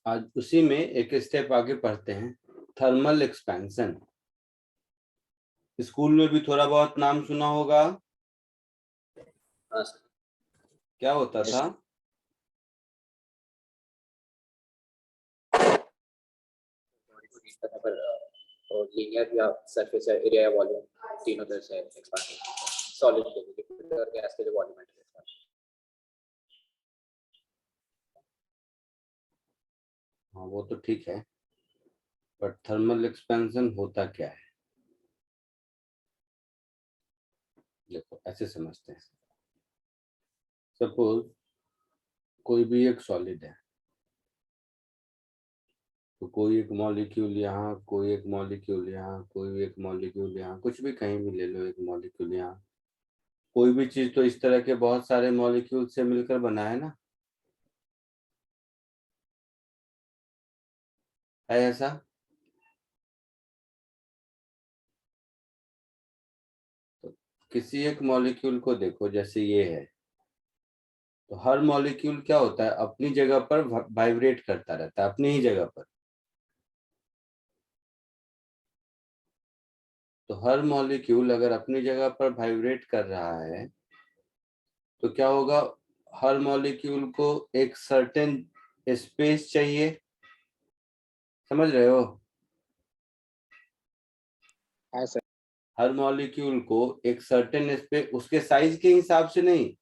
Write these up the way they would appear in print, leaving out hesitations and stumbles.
आज उसी में एक स्टेप आगे पढ़ते हैं, थर्मल एक्सपेंशन। स्कूल में भी थोड़ा बहुत नाम सुना होगा। हाँ सर। क्या होता था? बॉडी को हीट करने पर और लीनियर या सरफेस एरिया या वॉल्यूम तीनों तरह से एक्सपांड सॉलिड के लिए, लिक्विड और गैस के लिए वॉल्यूम है। हाँ वो तो ठीक है, बट थर्मल एक्सपेंशन होता क्या है? देखो ऐसे समझते हैं। सपोज कोई भी एक सॉलिड है, तो कोई एक मॉलिक्यूल यहाँ, कोई एक मॉलिक्यूल यहाँ, कोई एक मॉलिक्यूल यहाँ, कुछ भी कहीं भी ले लो एक मॉलिक्यूल यहाँ। कोई भी चीज तो इस तरह के बहुत सारे मॉलिक्यूल से मिलकर बना है ना, है ऐसा? तो किसी एक मॉलिक्यूल को देखो, जैसे ये है, तो हर मॉलिक्यूल क्या होता है, अपनी जगह पर वाइब्रेट करता रहता है, अपनी ही जगह पर। तो हर मॉलिक्यूल अगर अपनी जगह पर वाइब्रेट कर रहा है, तो क्या होगा, हर मॉलिक्यूल को एक सर्टेन स्पेस चाहिए। समझ रहे हो? हाँ सर। हर मॉलिक्यूल को एक सर्टेन स्पेस, उसके साइज के हिसाब से नहीं,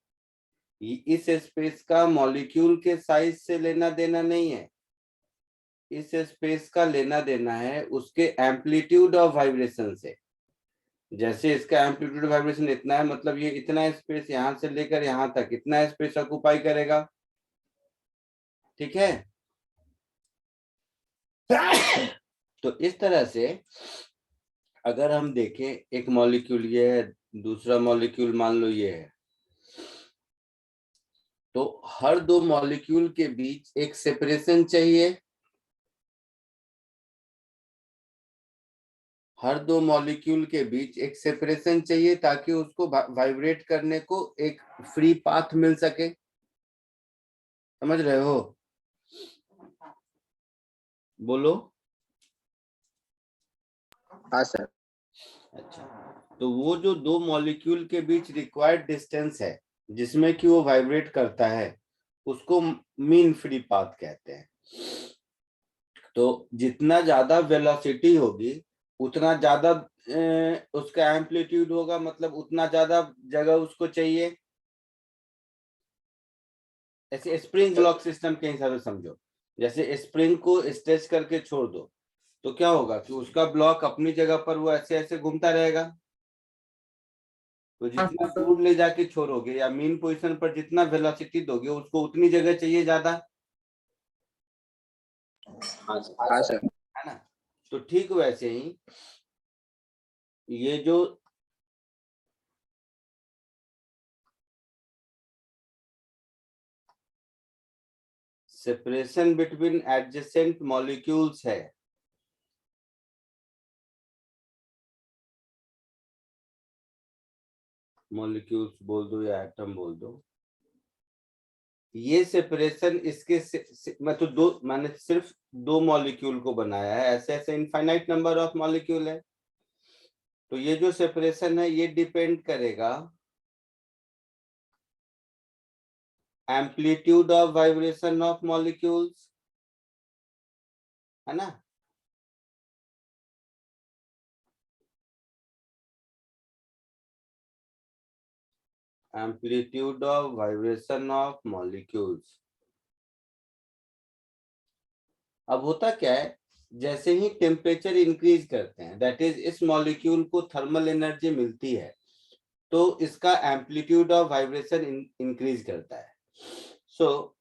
इस स्पेस का मॉलिक्यूल के साइज से लेना देना नहीं है, इस स्पेस का लेना देना है उसके एम्पलीट्यूड ऑफ वाइब्रेशन से। जैसे इसका एम्पलीट्यूड वाइब्रेशन इतना है, मतलब ये इतना स्पेस यहां से लेकर यहां तक इतना स्पेस ऑक्युपाई करेगा। ठीक है? तो इस तरह से अगर हम देखें, एक मॉलिक्यूल ये है, दूसरा मॉलिक्यूल मान लो ये है, तो हर दो मॉलिक्यूल के बीच एक सेपरेशन चाहिए। हर दो मॉलिक्यूल के बीच एक सेपरेशन चाहिए ताकि उसको वाइब्रेट करने को एक फ्री पाथ मिल सके। समझ रहे हो? बोलो। हाँ सर। अच्छा, तो वो जो दो मॉलिक्यूल के बीच रिक्वायर्ड डिस्टेंस है जिसमें कि वो वाइब्रेट करता है, उसको मीन फ्री पाथ कहते हैं। तो जितना ज्यादा वेलोसिटी होगी उतना ज्यादा उसका एम्पलीट्यूड होगा, मतलब उतना ज्यादा जगह उसको चाहिए। ऐसे स्प्रिंग ब्लॉक सिस्टम के हिसाब से समझो, जैसे स्प्रिंग को स्ट्रेच करके छोड़ दो, तो क्या होगा कि उसका ब्लॉक अपनी जगह पर वो ऐसे ऐसे घूमता रहेगा। तो जितना दूर ले जाके छोड़ोगे या मीन पोजीशन पर जितना वेलोसिटी दोगे, उसको उतनी जगह चाहिए ज्यादा। हाँ सर। है ना? तो ठीक वैसे ही ये जो सेपरेशन बिटवीन एडजेसेंट मॉलिक्यूल्स है, मॉलिक्यूल्स बोल दो या एटम बोल दो, ये सेपरेशन इसके मैं तो मैंने सिर्फ दो मॉलिक्यूल को बनाया है, ऐसे ऐसे इनफाइनाइट नंबर ऑफ मॉलिक्यूल है। तो ये जो सेपरेशन है ये डिपेंड करेगा amplitude of vibration of molecules, है ना? Amplitude of vibration of molecules. अब होता क्या है, जैसे ही टेम्परेचर इंक्रीज करते हैं, दैट इज इस मॉलिक्यूल को थर्मल एनर्जी मिलती है, तो इसका एम्पलीट्यूड ऑफ वाइब्रेशन इंक्रीज करता है। सो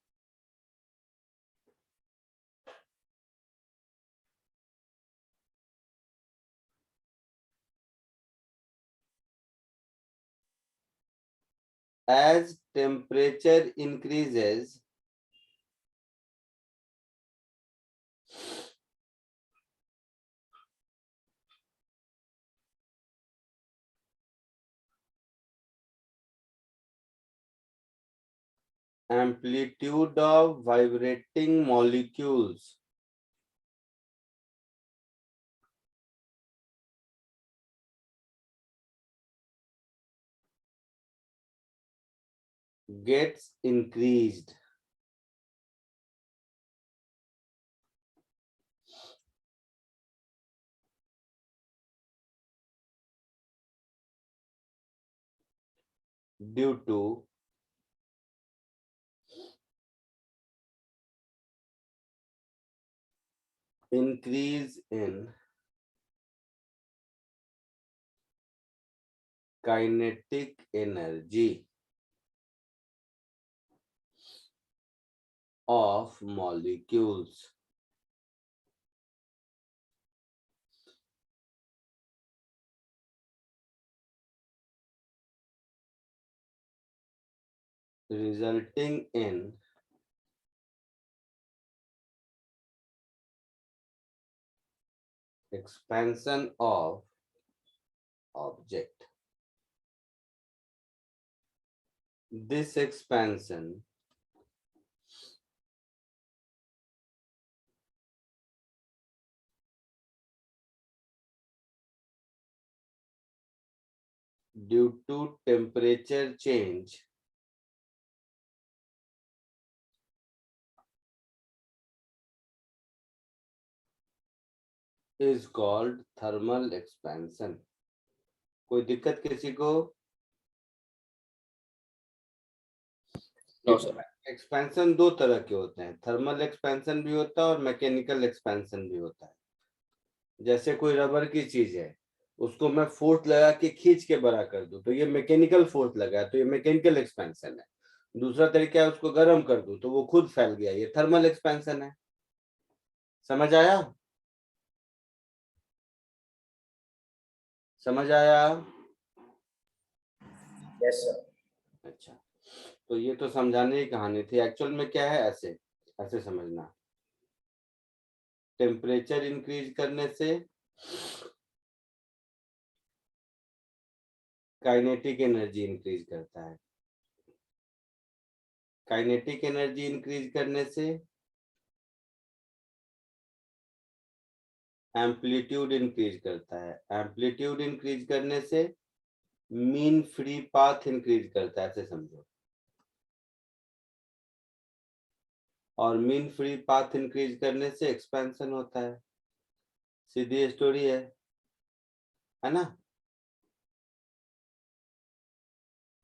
as temperature increases, amplitude of vibrating molecules gets increased due to increase in kinetic energy of molecules. Resulting in expansion of object. This expansion due to temperature change is called thermal expansion. कोई दिक्कत किसी को? No, sir. Expansion दो तरह के होते हैं, thermal expansion भी होता है और मैकेनिकल एक्सपेंशन भी होता है। जैसे कोई रबर की चीज है, उसको मैं फोर्स लगा के खींच के बड़ा कर दूं तो ये मैकेनिकल फोर्स लगा है, तो ये मैकेनिकल एक्सपेंशन है। दूसरा तरीका है उसको गर्म कर दूं तो वो खुद फैल गया, ये थर्मल एक्सपेंशन है। समझ आया? समझ आया? Yes, sir. अच्छा, तो ये तो समझाने की कहानी थी। एक्चुअल में क्या है, ऐसे ऐसे समझना। टेम्परेचर इंक्रीज करने से काइनेटिक एनर्जी इंक्रीज करता है, काइनेटिक एनर्जी इंक्रीज करने से एम्पलीट्यूड इंक्रीज करता है, एम्पलीट्यूड इंक्रीज करने से मीन फ्री पाथ इंक्रीज करता है, ऐसे समझो। और मीन फ्री पाथ इंक्रीज करने से एक्सपेंशन होता है। सीधी स्टोरी है ना?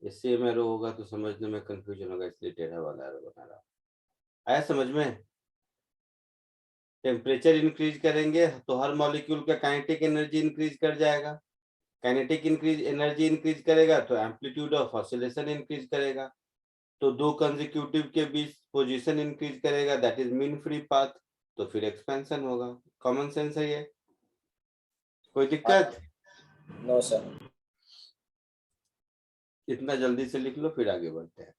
इससे में रो होगा तो समझने में कंफ्यूजन होगा, इसलिए टेढ़ा वाला एरो बना रहा। आया समझ में? टेम्परेचर इंक्रीज करेंगे तो हर मॉलिक्यूल का काइनेटिक एनर्जी इंक्रीज कर जाएगा, काइनेटिक इंक्रीज एनर्जी इंक्रीज करेगा तो एम्पलीट्यूड ऑफ ऑसिलेशन इंक्रीज करेगा, तो दो कंसेक्यूटिव के बीच पोजीशन इंक्रीज करेगा, that is mean free path, तो फिर एक्सपेंशन होगा। कॉमन सेंस है ये, कोई दिक्कत? No, sir. इतना जल्दी से लिख लो फिर आगे बढ़ते हैं।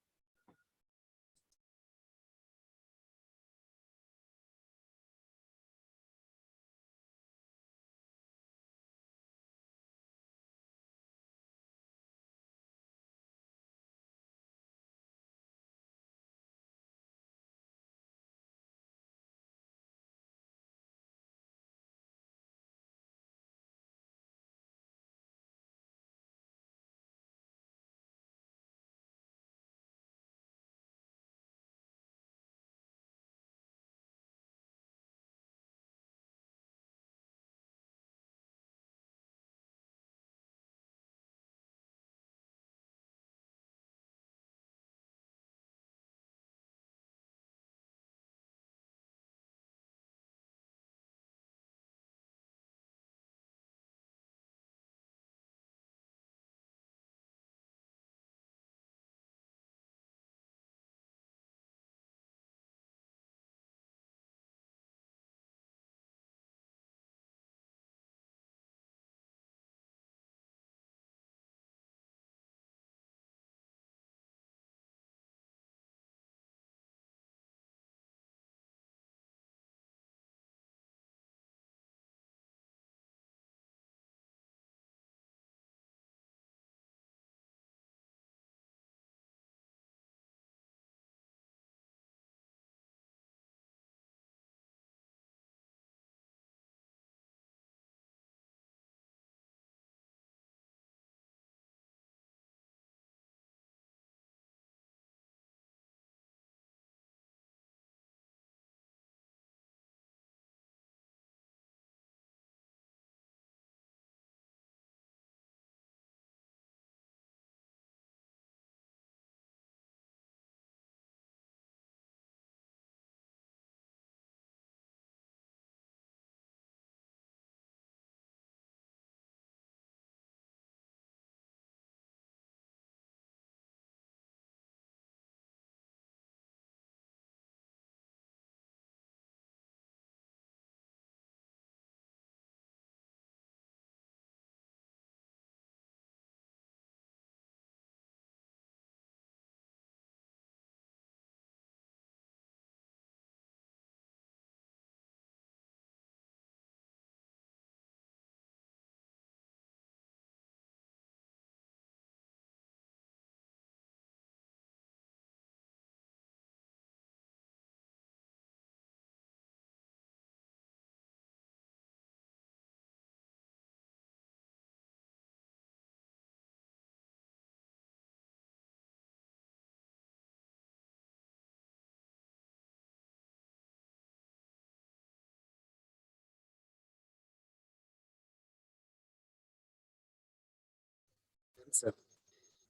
sir.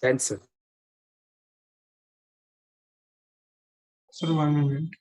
10, sir. Sir, 1 minute.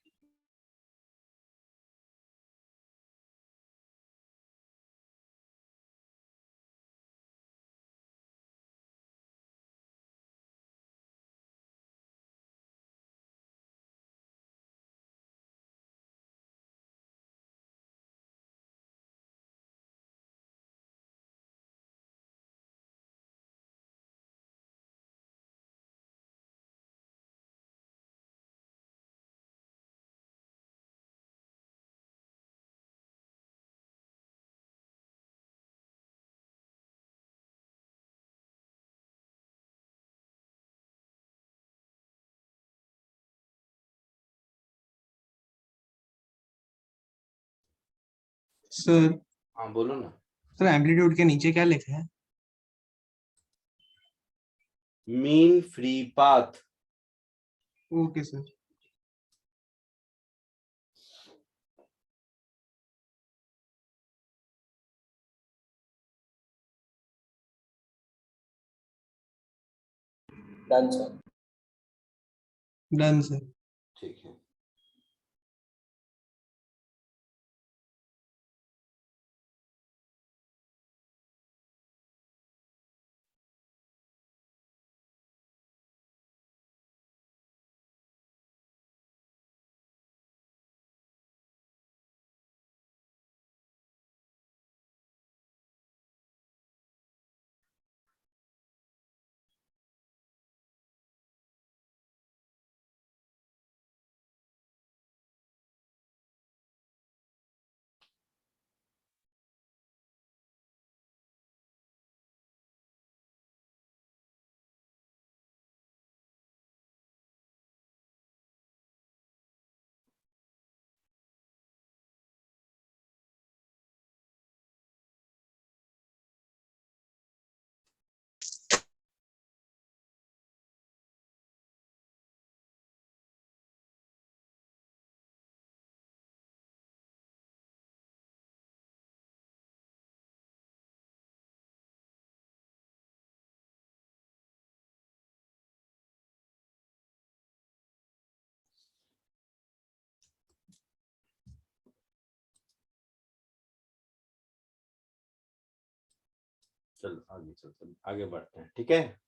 Sir हाँ बोलो ना। सर एम्पलीट्यूड के नीचे क्या लिखा है? Mean free path. Okay sir. Done sir. Done sir. ठीक है। चलो आगे चलते हैं, आगे बढ़ते हैं। ठीक है।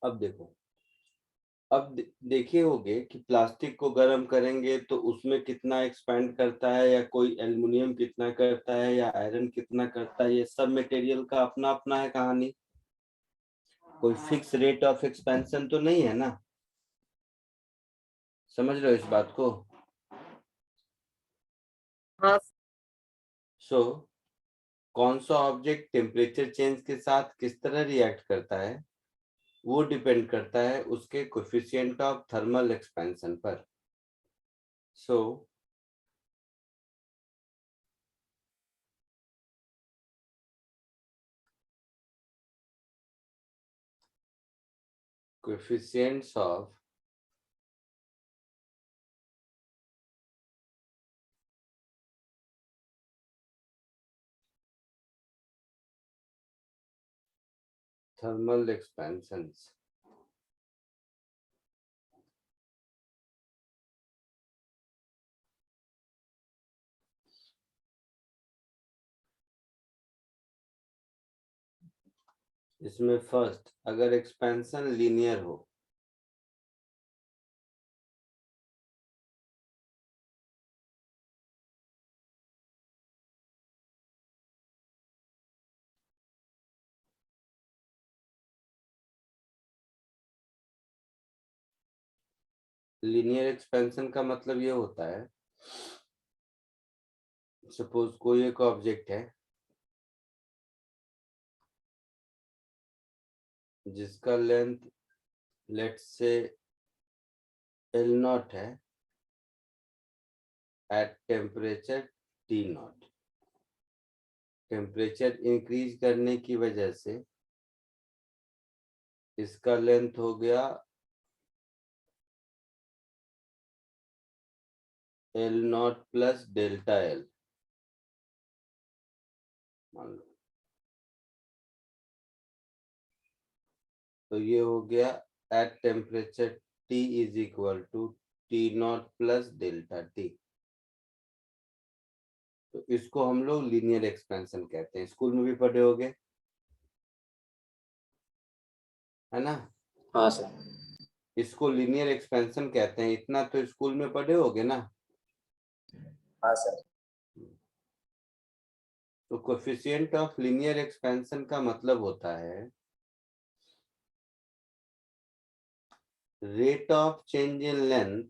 अब देखो, अब देखे होगे कि प्लास्टिक को गर्म करेंगे तो उसमें कितना एक्सपेंड करता है, या कोई एल्युमिनियम कितना करता है, या आयरन कितना करता है। ये सब मटेरियल का अपना अपना है कहानी। कोई फिक्स रेट ऑफ एक्सपेंशन तो नहीं है ना। समझ रहे हो इस बात को? हाँ। सो कौन सा ऑब्जेक्ट टेम्परेचर चेंज के साथ किस तरह रिएक्ट करता है, वो डिपेंड करता है उसके कोएफिशिएंट ऑफ थर्मल एक्सपेंशन पर। सो coefficients of thermal expansions इसमें फर्स्ट अगर एक्सपेंशन लीनियर हो, लीनियर एक्सपेंशन का मतलब ये होता है, सपोज कोई एक ऑब्जेक्ट है जिसका length let's say L naught है at temperature T naught. Temperature increase करने की वजह से इसका लेंथ हो गया L naught plus delta L। मान लो। तो ये हो गया at temperature T is equal to T0 plus delta T। तो इसको हम लोग लीनियर एक्सपेंशन कहते हैं, स्कूल में भी पढ़े होगे, है ना। हाँ सर। इसको लीनियर एक्सपेंशन कहते हैं, इतना तो स्कूल में पढ़े होगे ना। हाँ सर। तो कोफिशिएंट ऑफ लीनियर एक्सपेंशन का मतलब होता है rate of change in length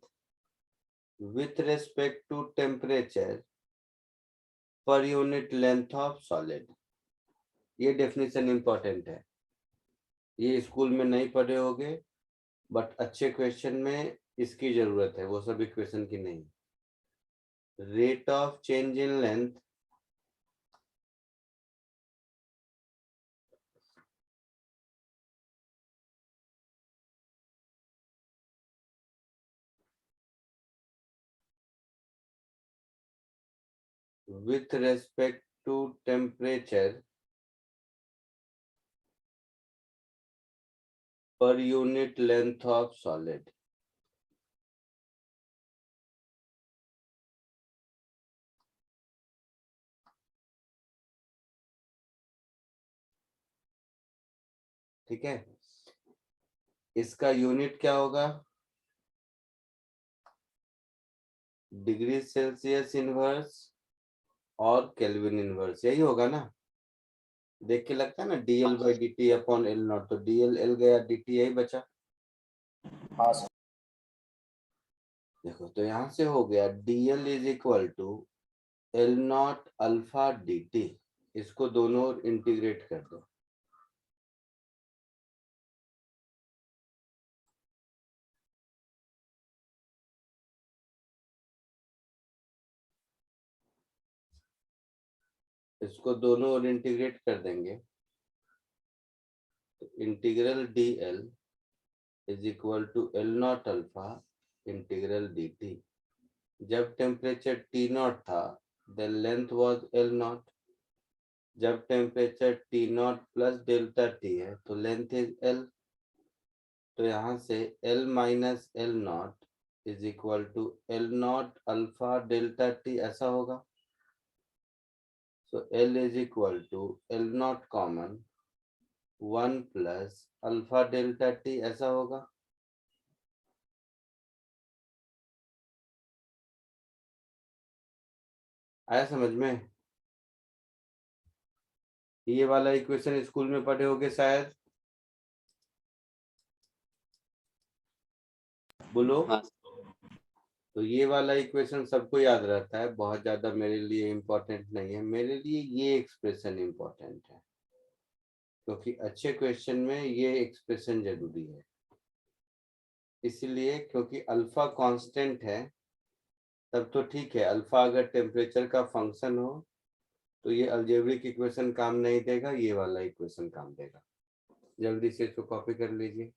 with respect to temperature per unit length of solid। ये डेफिनेशन इंपॉर्टेंट है, ये स्कूल में नहीं पढ़े होगे, बट अच्छे क्वेश्चन में इसकी जरूरत है, वो सब इक्वेशन की नहीं। Rate of change in length with respect to temperature per unit length of solid। ठीक है, इसका यूनिट क्या होगा, डिग्री सेल्सियस इनवर्स और केल्विन इनवर्स, यही होगा ना। देख के लगता है ना dl by dt upon L not, तो dl L गया, dt यही बचा। हाँ सर। देखो तो यहाँ से हो गया dl is equal to L naught alpha dt, इसको दोनों ओर इंटीग्रेट कर दो। इसको दोनों ओर इंटीग्रेट कर देंगे तो integral dl is equal to L naught alpha integral dt। जब टेम्परेचर T नॉट था the length was L naught, जब temperature T naught plus delta T है तो लेंथ इज L। तो यहाँ से L minus L naught is equal to L naught alpha delta T, ऐसा होगा। So L is equal to L naught common 1 plus alpha delta T, ऐसा होगा। आया समझ में। ये वाला इक्वेशन स्कूल में पढ़े होगे शायद, बोलो। हाँ तो ये वाला इक्वेशन सबको याद रहता है, बहुत ज्यादा मेरे लिए इम्पोर्टेंट नहीं है, मेरे लिए ये एक्सप्रेशन इम्पोर्टेंट है, क्योंकि अच्छे क्वेश्चन में ये एक्सप्रेशन जरूरी है। इसलिए क्योंकि अल्फा कांस्टेंट है तब तो ठीक है, अल्फा अगर टेम्परेचर का फंक्शन हो तो ये अलजेब्रिक इक्वेशन काम नहीं देगा, ये वाला इक्वेशन काम देगा। जल्दी से इसको कॉपी कर लीजिए।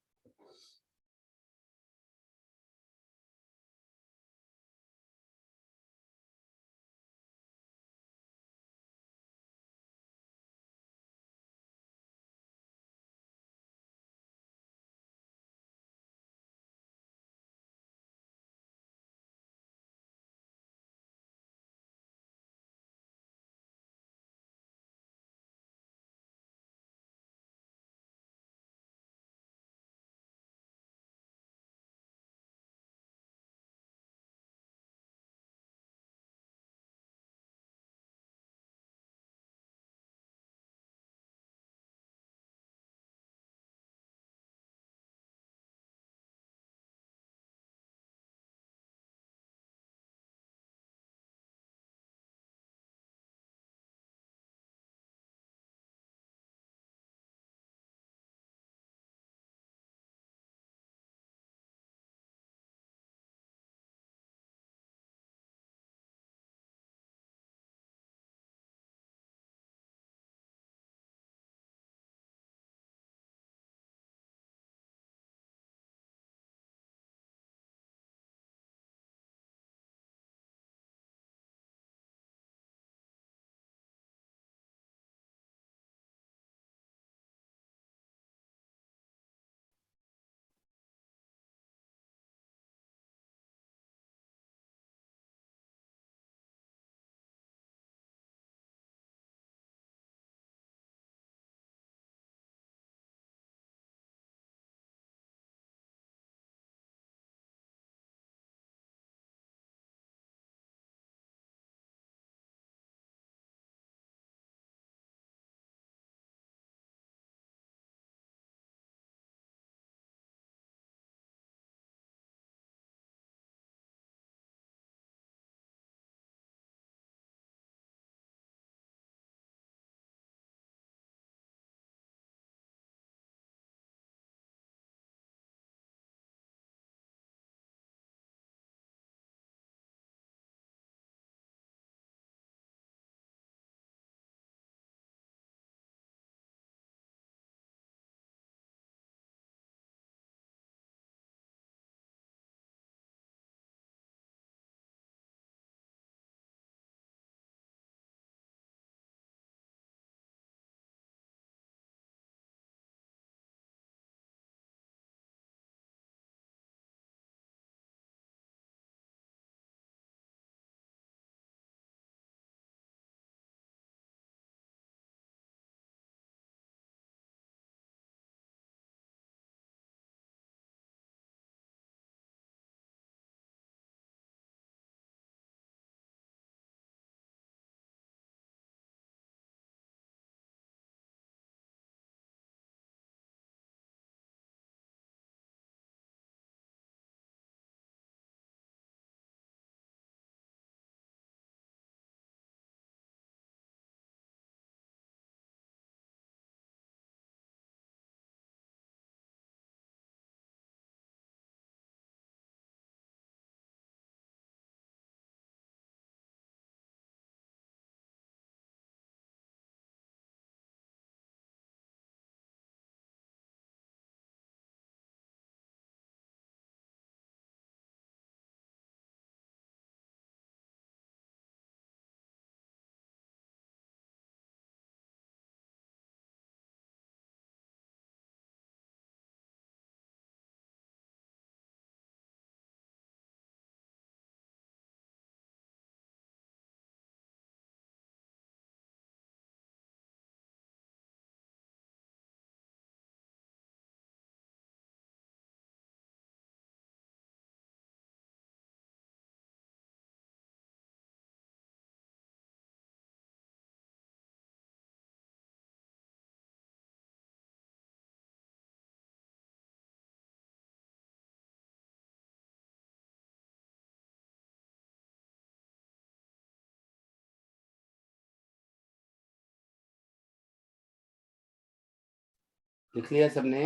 लिख लिया सबने?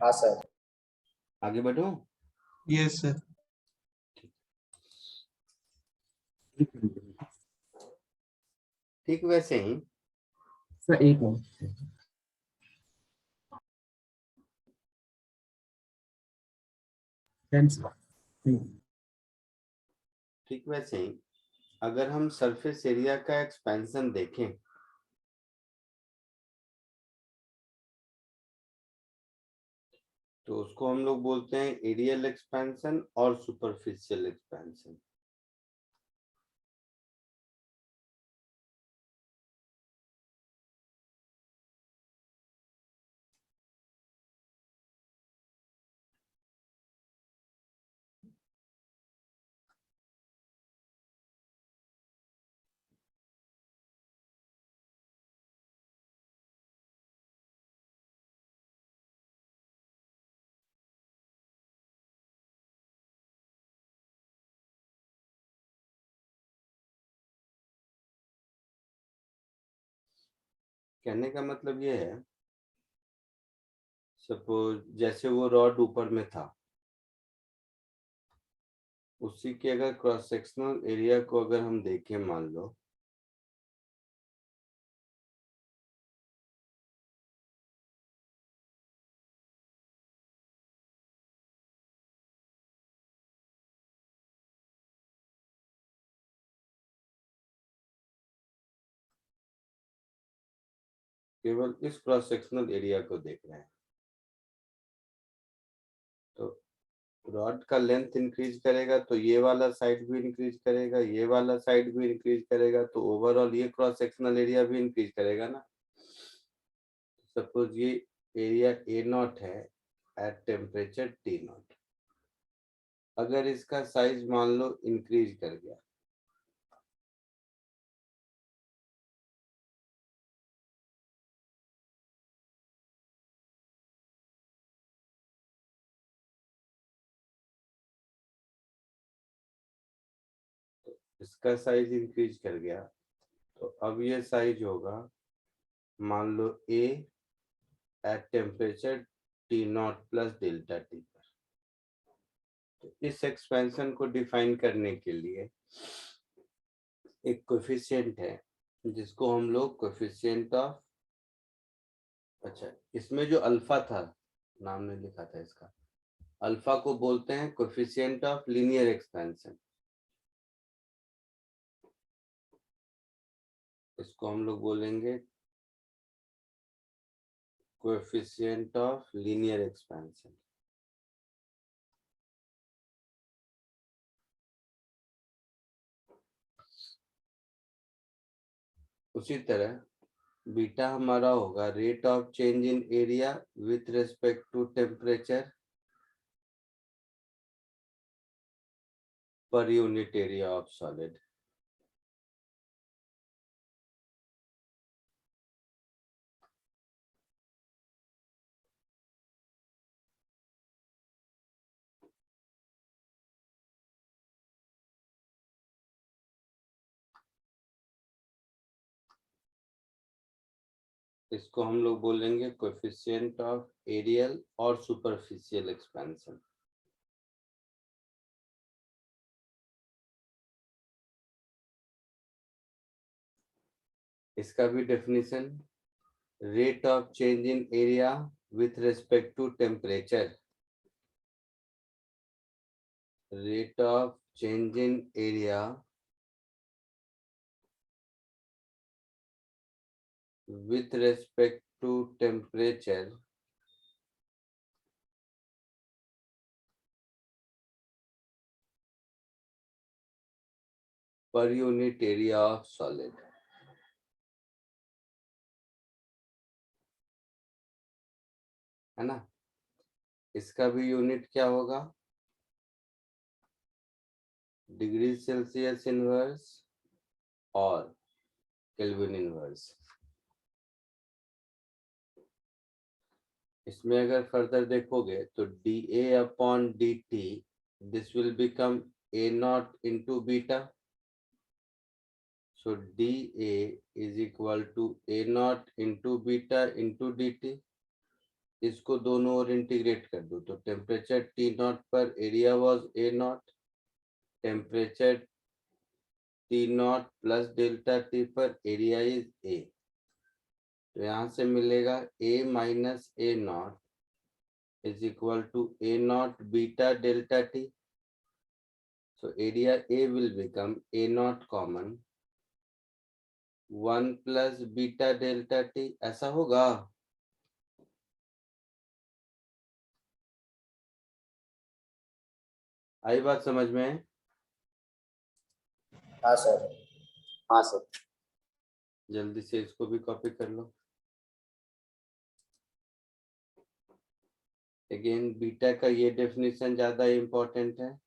हाँ सर। आगे बढ़ूं? Yes, sir. ठीक वैसे ही सर एक मिनट। ठीक वैसे ही अगर हम सरफेस एरिया का एक्सपेंशन देखें तो उसको हम लोग बोलते हैं एरियल एक्सपेंशन और सुपरफिशियल एक्सपेंशन। कहने का मतलब ये है, सपोज जैसे वो रॉड ऊपर में था, उसी के अगर क्रॉस सेक्शनल एरिया को अगर हम देखें, मान लो केवल इस क्रॉस सेक्शनल एरिया को देख रहे हैं, तो रॉड का लेंथ इंक्रीज करेगा तो ये वाला साइड भी इंक्रीज करेगा, ये वाला साइड भी इंक्रीज करेगा, तो ओवरऑल ये क्रॉस सेक्शनल एरिया भी इंक्रीज करेगा ना। सपोज ये एरिया ए नॉट है एट टेम्परेचर टी नॉट, अगर इसका साइज मान लो इंक्रीज कर गया इसका साइज इंक्रीज कर गया, तो अब ये साइज होगा मान लो A at temperature T naught plus delta T पर। तो इस एक्सपेंशन को डिफाइन करने के लिए एक कोएफिशिएंट है जिसको हम लोग कोएफिशिएंट ऑफ, अच्छा इसमें जो अल्फा था, नाम नहीं लिखा था इसका, अल्फा को बोलते हैं कोएफिशिएंट ऑफ लीनियर एक्सपेंशन। इसको हम लोग बोलेंगे कोएफिशिएंट ऑफ लीनियर एक्सपेंशन। उसी तरह बीटा हमारा होगा rate of change in area with respect to temperature per unit area of solid. इसको हम लोग बोलेंगे कोएफिशिएंट ऑफ एरियल और सुपरफिशियल एक्सपेंशन। इसका भी definition rate of change in area with respect to temperature, rate of change in area with respect to temperature per unit area of solid। है ना, इसका भी यूनिट क्या होगा, डिग्री सेल्सियस इनवर्स और केल्विन इनवर्स। इसमें अगर फर्दर देखोगे तो dA upon dt this will become A naught into beta, So dA is equal to A naught into beta into dt. इसको दोनों ओर इंटीग्रेट कर दो तो टेम्परेचर T नॉट पर area was A not, temperature T naught plus delta T पर area is A। तो यहाँ से मिलेगा A minus A not is equal to A naught beta delta T. So area A will become A naught common 1 plus beta delta T, ऐसा होगा। आई बात समझ में? हाँ सर, हाँ सर। जल्दी से इसको भी कॉपी कर लो। अगेन बीटा का ये डेफिनेशन ज्यादा इम्पोर्टेंट है।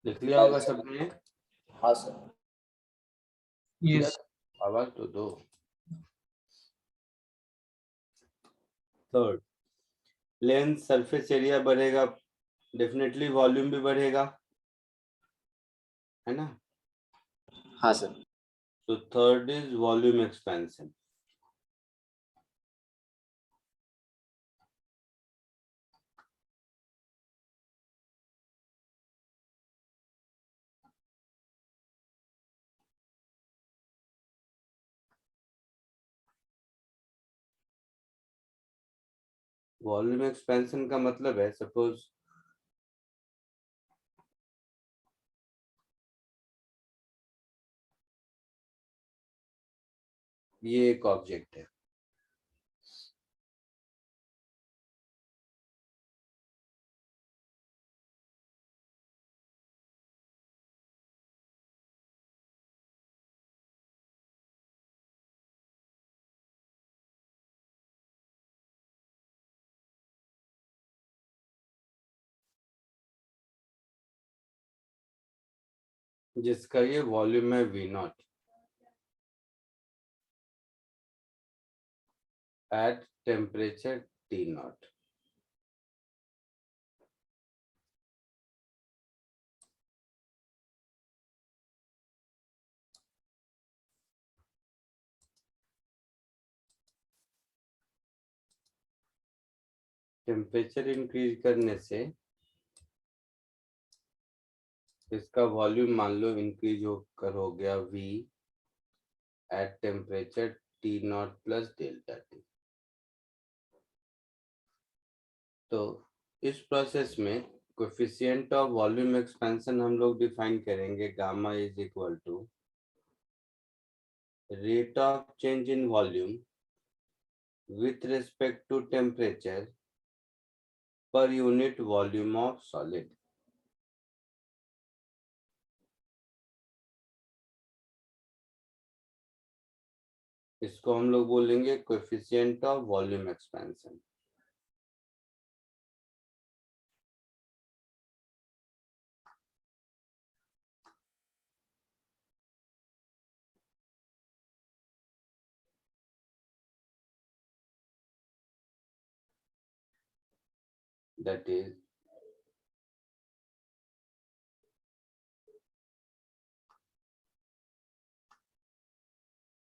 लिख लिया होगा सबने? हाँ सर। Yes. आवाज तो दो। थर्ड, लेंथ सरफेस एरिया बढ़ेगा, डेफिनेटली वॉल्यूम भी बढ़ेगा, है ना? हाँ सर। तो third is volume expansion. Volume expansion का मतलब है, सपोज ये एक ऑब्जेक्ट है, जिसका ये वॉल्यूम है V not at temperature T naught. Temperature increase करने से इसका वॉल्यूम मान लो इंक्रीज होकर हो गया V eight temperature T naught plus delta T। तो इस प्रोसेस में कोएफिशिएंट ऑफ वॉल्यूम एक्सपेंशन हम लोग डिफाइन करेंगे, gamma is equal to rate of change in volume with respect to temperature per unit volume of solid। इसको हम लोग बोलेंगे coefficient of volume expansion. That is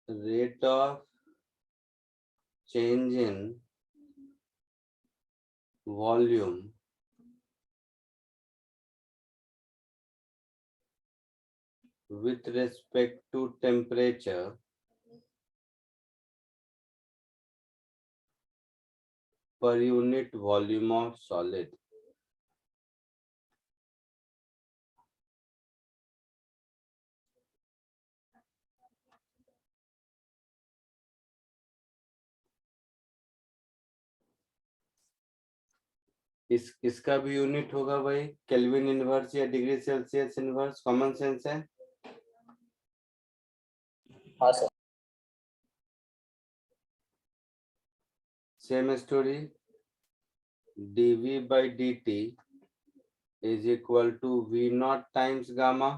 rate of change in volume with respect to temperature per unit volume of solid। इसका भी unit होगा भाई kelvin inverse या degree Celsius inverse, common sense है। हाँ sir. Same story, dV by dt is equal to V naught times gamma।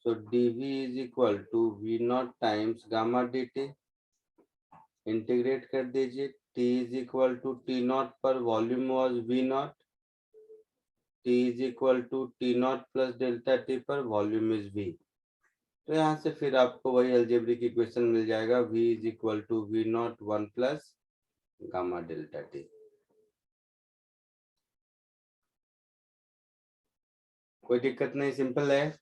So dV is equal to V naught times gamma dt। Integrate कर दीजिए, T is equal to T naught पर volume was V naught, T is equal to T naught plus delta T पर volume is V। तो यहाँ से फिर आपको वही अलजेब्रिक इक्वेशन मिल जाएगा, V is equal to V naught 1 plus gamma delta T। कोई दिक्कत नहीं, सिंपल है।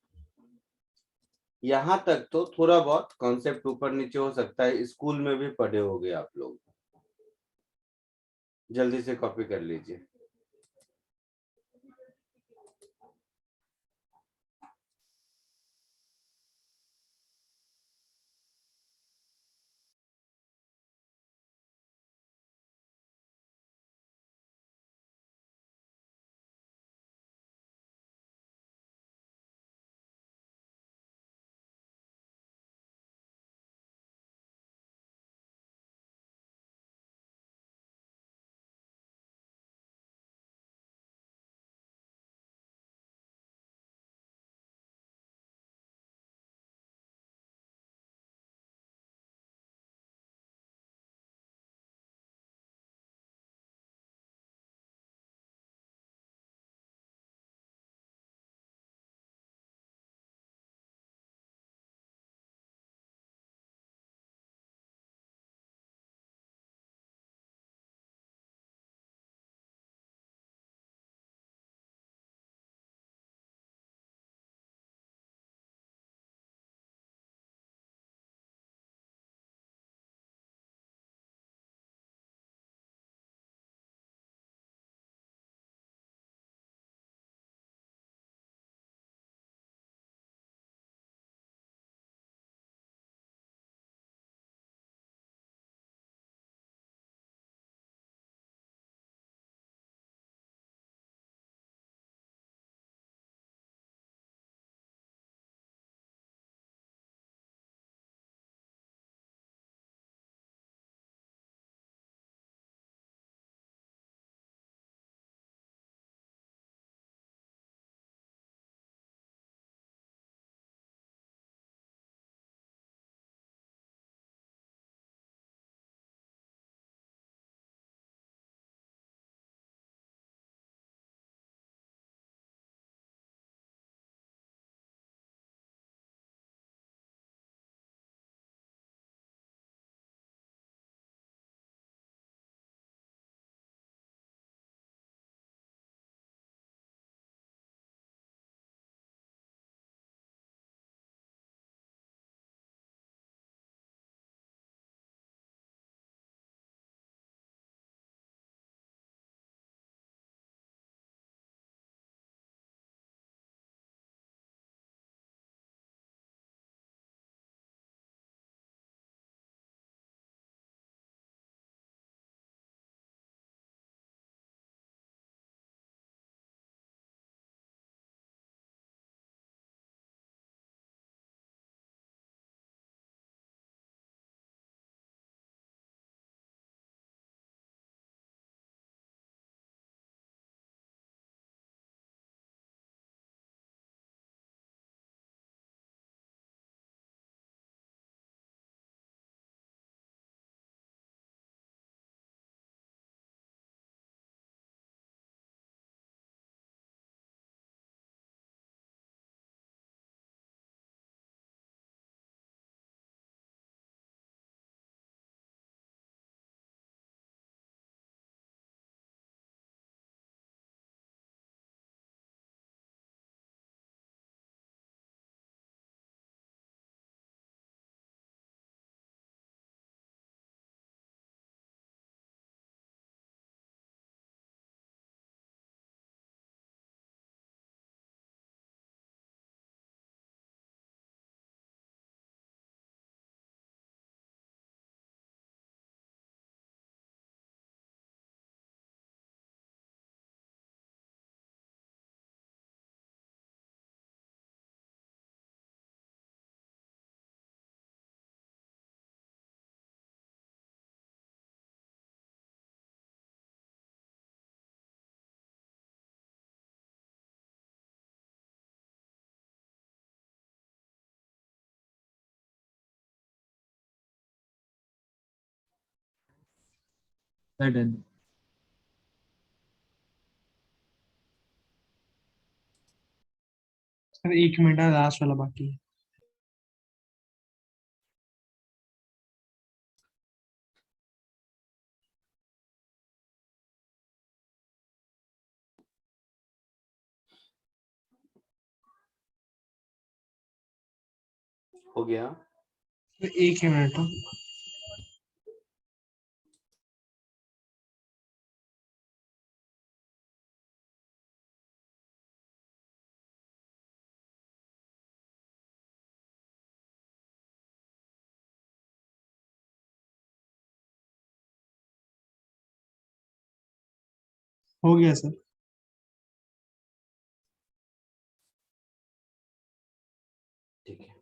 यहाँ तक तो थोड़ा बहुत कॉन्सेप्ट ऊपर नीचे हो सकता है, स्कूल में भी पढ़े होंगे आप लोग। जल्दी से कॉपी कर लीजिए। Sudden. सर 1 मिनट है, लास्ट वाला बाकी है। हो गया? सर 1 ही मिनट है। हो गया सर। ठीक है।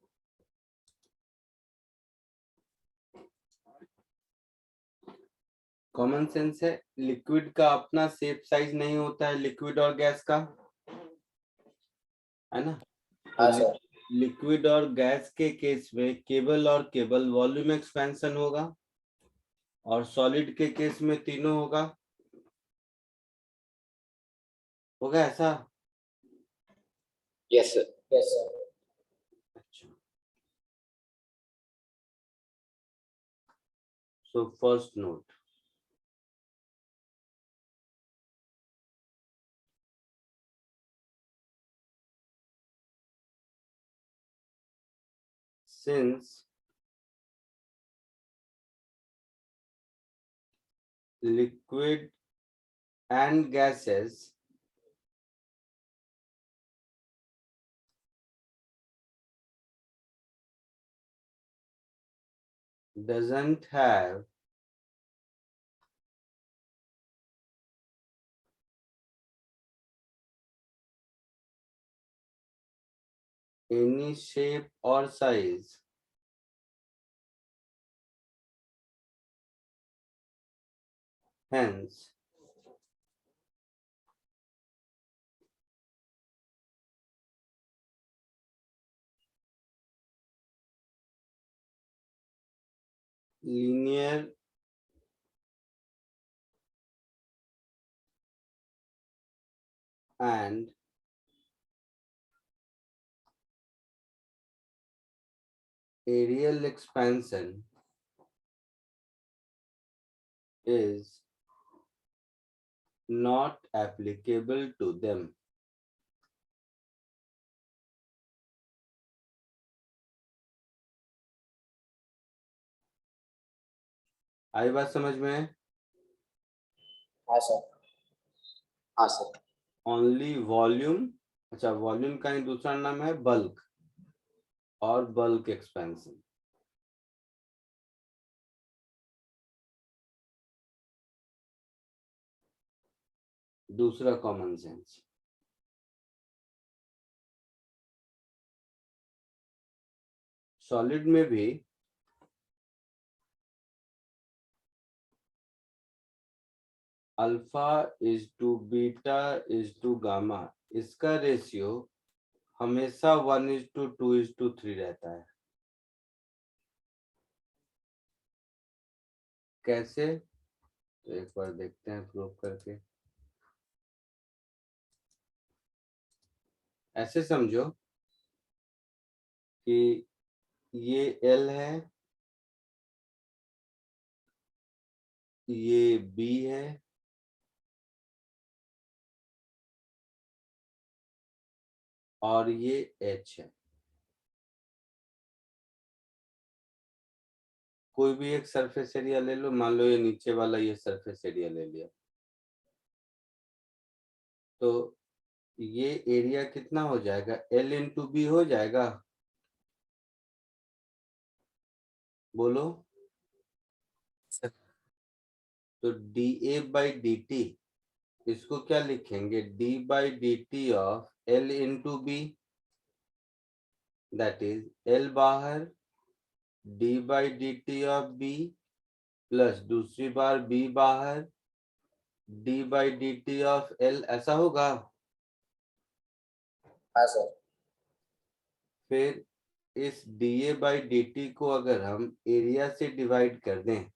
कॉमन सेंस है, लिक्विड का अपना शेप साइज नहीं होता है, लिक्विड और गैस का, है ना? हाँ सर। लिक्विड और गैस के केस में केबल और केबल वॉल्यूम एक्सपेंशन होगा, और सॉलिड के केस में तीनों होगा ऐसा? Yes sir. Yes sir. अच्छा, so first note, since liquid and gases doesn't have any shape or size, hence linear and aerial expansion is not applicable to them. आई बात समझ में? हाँ सर। हाँ सर। ओनली वॉल्यूम, अच्छा volume का ही दूसरा नाम है बल्क, और बल्क एक्सपेंशन। दूसरा कॉमन सेंस, सॉलिड में भी alpha is to beta is to gamma, इसका रेशियो हमेशा 1:2:3 रहता है। कैसे? तो एक बार देखते हैं प्रूव करके। ऐसे समझो कि ये L है, ये B है, और ये H है। कोई भी एक सरफेस एरिया ले लो, मान लो ये नीचे वाला ये सरफेस एरिया ले लिया, तो ये एरिया कितना हो जाएगा? L इंटू बी हो जाएगा, बोलो। तो dA/dt, इसको क्या लिखेंगे? d/dt of L into B, that is L बाहर, d/dt ऑफ B प्लस दूसरी बार B बाहर, d/dt ऑफ L, ऐसा होगा। हाँ सर। फिर इस dA/dt को अगर हम एरिया से डिवाइड कर दें,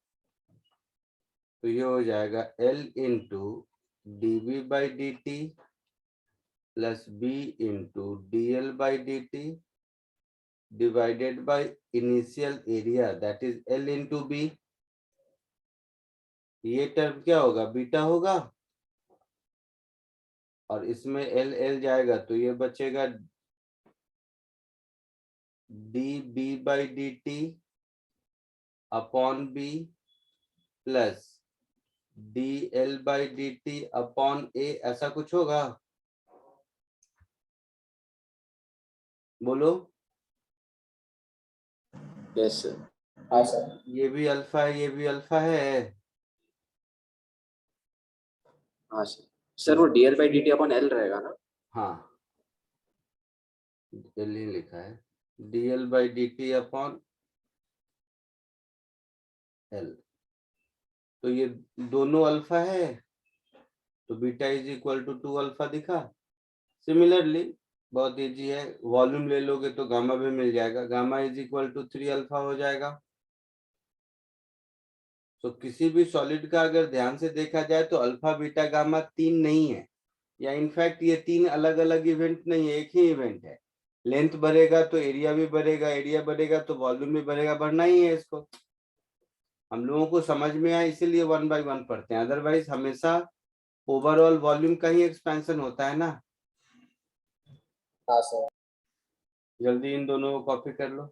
तो ये हो जाएगा L into dB by D T plus B into DL by D T divided by initial area that is L into B। ये टर्म क्या होगा, बीटा होगा, और इसमें L L जाएगा तो ये बचेगा dB by D T upon B plus DL by D T upon A, ऐसा कुछ होगा, बोलो। Yes sir. हाँ सर। ये भी अल्फा है, ये भी अल्फा है। हाँ सर। सर वो dl by dt upon l रहेगा ना? हाँ, L ही लिखा है, DL by D T upon L। तो ये दोनों अल्फा है, तो beta is equal to 2 alpha दिखा। सिमिलरली बहुत इजी है, वॉल्यूम ले लोगे तो गामा भी मिल जाएगा, gamma is equal to 3 alpha हो जाएगा। तो किसी भी सॉलिड का अगर ध्यान से देखा जाए तो अल्फा बीटा गामा 3 नहीं है, या इनफैक्ट ये 3 अलग अलग इवेंट नहीं है, एक ही इवेंट है। लेंथ बढ़ेगा तो एरिया भी बढ़ेगा, एरिया बढ़ेगा तो वॉल्यूम भी बढ़ेगा, बढ़ना ही है इसको। हम लोगों को समझ में आया इसीलिए 1 बाई 1 पढ़ते हैं, अदरवाइज हमेशा ओवरऑल वॉल्यूम का ही एक्सपेंशन होता है ना। हाँ सर। जल्दी इन दोनों को कॉपी कर लो।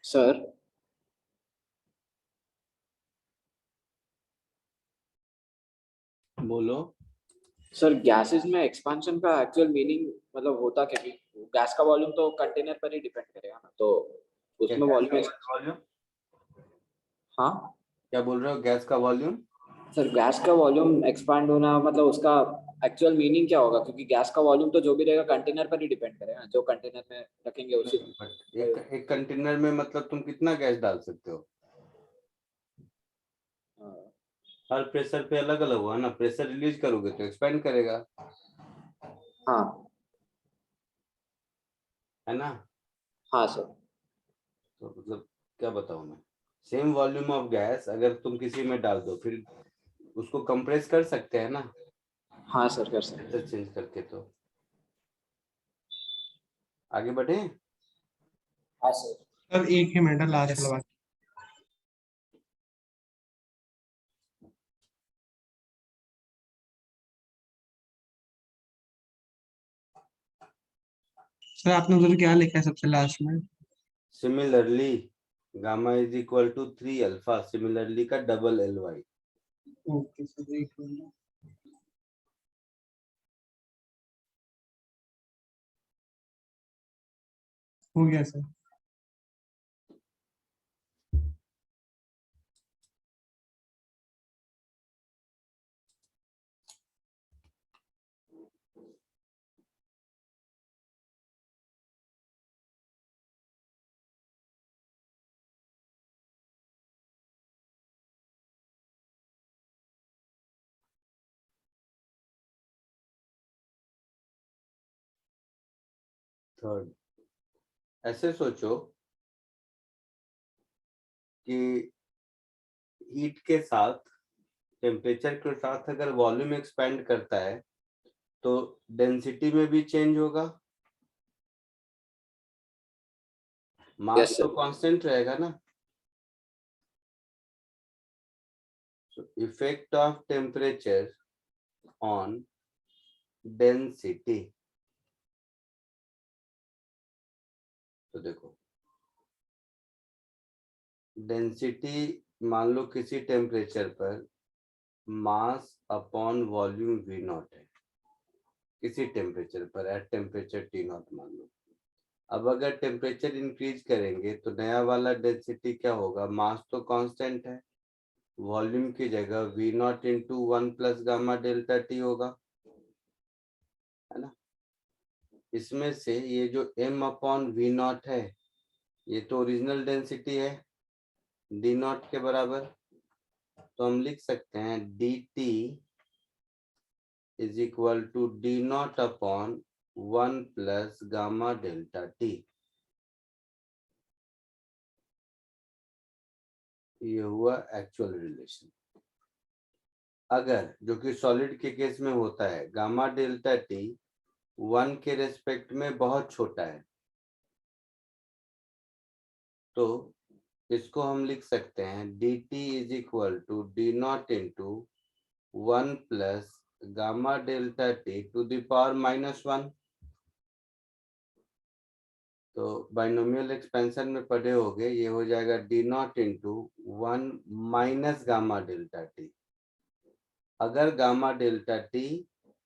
सर बोलो। सर गैसेस में एक्सपेंशन का एक्चुअल मीनिंग मतलब होता क्या कि गैस का वॉल्यूम तो कंटेनर पर ही डिपेंड करेगा ना, तो उसमें वॉल्यूम वॉल्यूम हाँ क्या बोल रहे हो? गैस का वॉल्यूम? सर गैस का वॉल्यूम एक्सपांड होना मतलब उसका एक्चुअल मीनिंग क्या होगा, क्योंकि गैस का वॉल्यूम तो जो भी रहेगा कंटेनर पर ही डिपेंड करेगा, जो कंटेनर में रखेंगे उसी एक कंटेनर में मतलब तुम कितना गैस डाल सकते हो? हर प्रेशर पे अलग अलग हुआ ना, प्रेशर रिलीज करोगे तो एक्सपेंड करेगा, हाँ है ना? हाँ सर। तो मतलब क्या बताऊं मैं, सेम वॉल्यूम ऑफ गैस अगर तुम किसी में डाल दो फिर उसको कंप्रेस कर सकते हैं ना, हाँ सर कर सकते प्रेशर चेंज करके। तो आगे बढ़े। हाँ सर। सर एक ही मिनट है, लास्ट वाला बाकी। सर आपने उधर क्या लिखा है सबसे लास्ट में? Similarly gamma is equal to 3 alpha, similarly का double L Y. Okay sir, एक मिनट। हो गया सर। थर्ड, ऐसे सोचो कि हीट के साथ, टेम्परेचर के साथ अगर वॉल्यूम एक्सपेंड करता है तो डेंसिटी में भी चेंज होगा, मास Yes, तो sir. कांस्टेंट रहेगा ना। Effect of temperature on density. तो देखो डेंसिटी, मान लो किसी टेम्परेचर पर mass upon volume we not है, किसी टेम्परेचर पर एट टेम्परेचर टी नॉट मान लो। अब अगर टेम्परेचर इंक्रीज करेंगे तो नया वाला डेंसिटी क्या होगा? मास तो कांस्टेंट है, वॉल्यूम की जगह V naught into 1 plus gamma delta T होगा, है ना? इसमें से ये जो m अपॉन वी नॉट है ये तो ओरिजिनल डेंसिटी है डी नॉट के बराबर, तो हम लिख सकते हैं D T is equal to D naught upon 1 plus gamma delta T. ये हुआ एक्चुअल रिलेशन। अगर जो कि सॉलिड के केस में होता है, गामा डेल्टा टी 1 के रेस्पेक्ट में बहुत छोटा है, तो इसको हम लिख सकते हैं D T is equal to D naught into 1 plus gamma delta T to the power -1। तो बाइनोमियल एक्सपेंशन में पढ़े होगे, ये हो जाएगा D naught into 1 minus gamma delta T. अगर गामा डेल्टा टी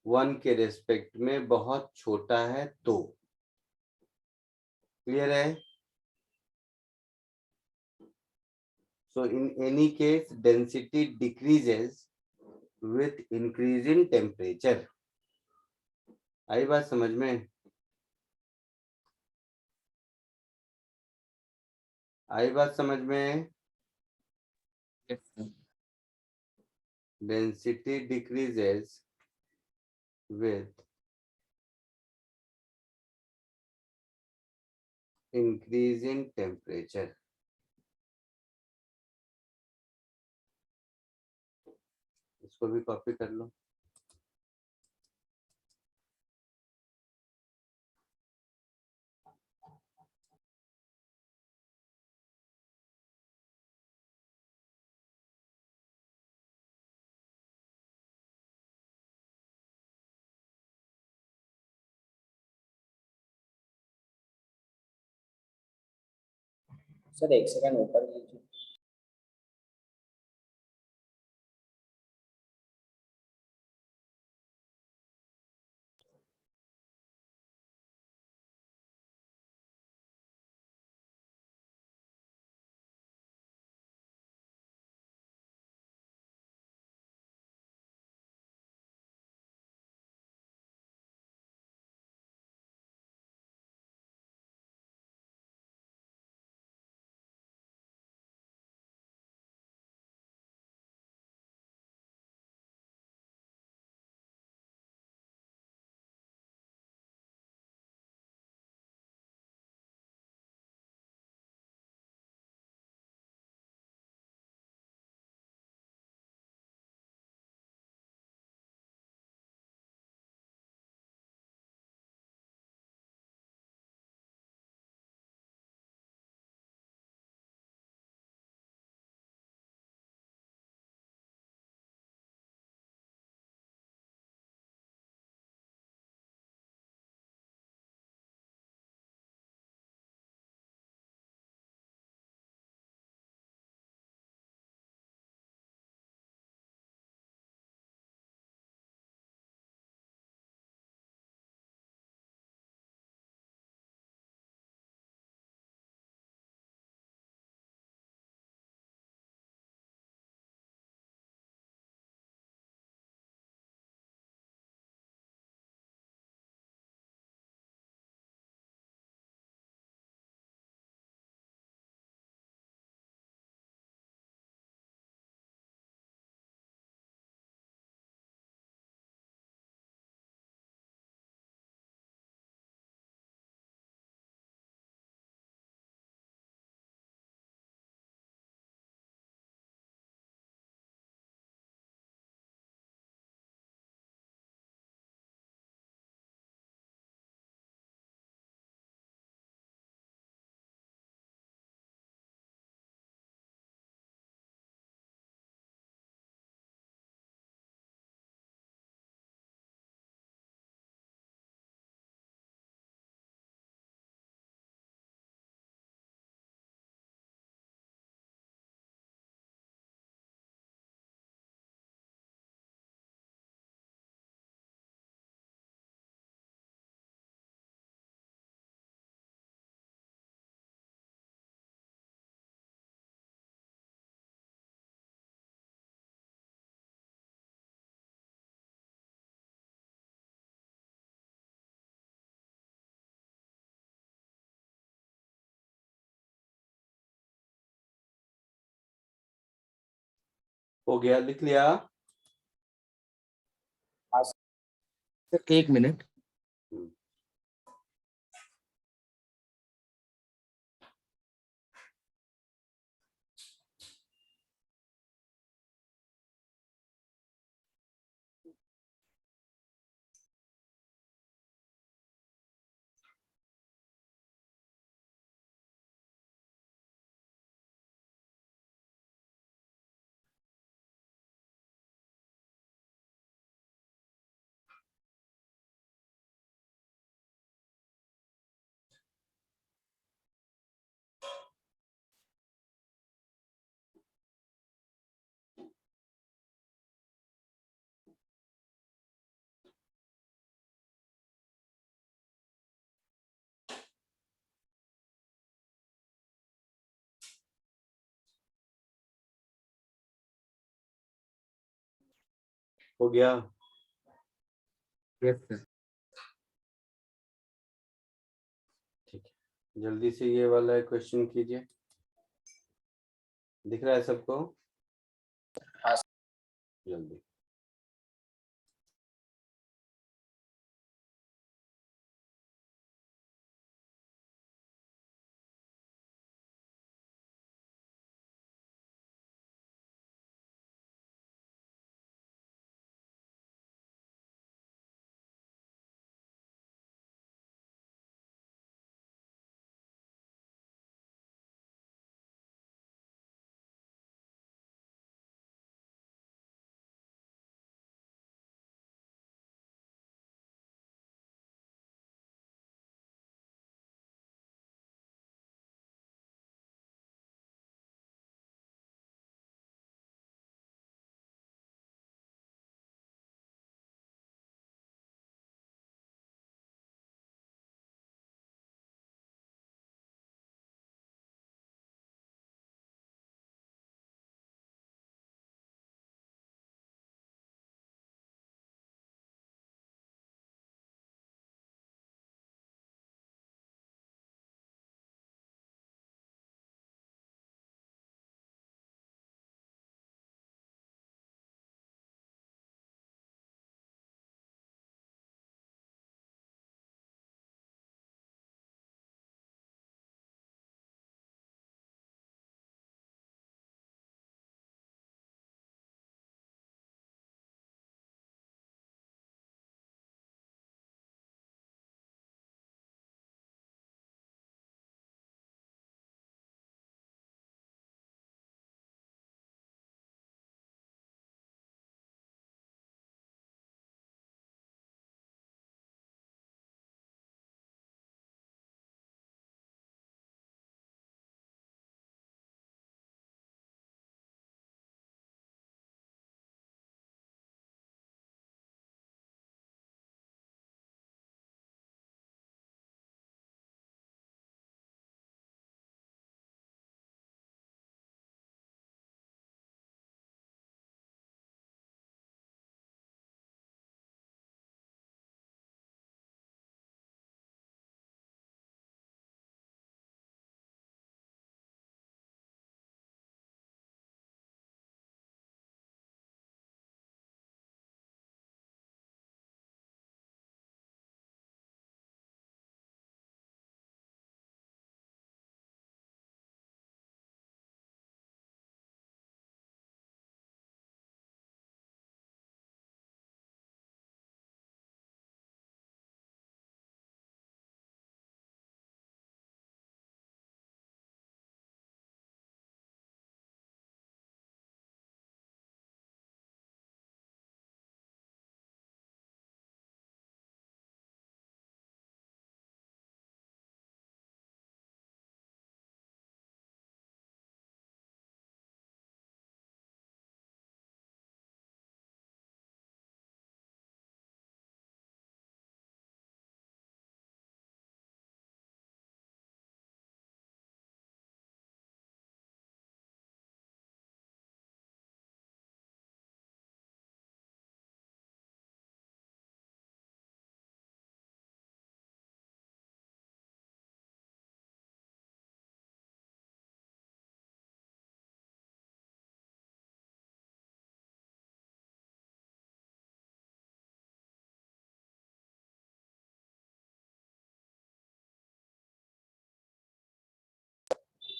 1 के रेस्पेक्ट में बहुत छोटा है तो। क्लियर है? So in any case density decreases with increase in temperature। आई बात समझ में? आई बात समझ में? Yes, sir. Density decreases with increase in temperature। इसको भी कॉपी कर लो। सर एक सेकंड ऊपर लीजिए। हो गया, लिख लिया? Sir 1 minute. हम्म, हो गया? Yes sir. ठीक है, जल्दी से ये वाला क्वेश्चन कीजिए। दिख रहा है सबको? हाँ जल्दी।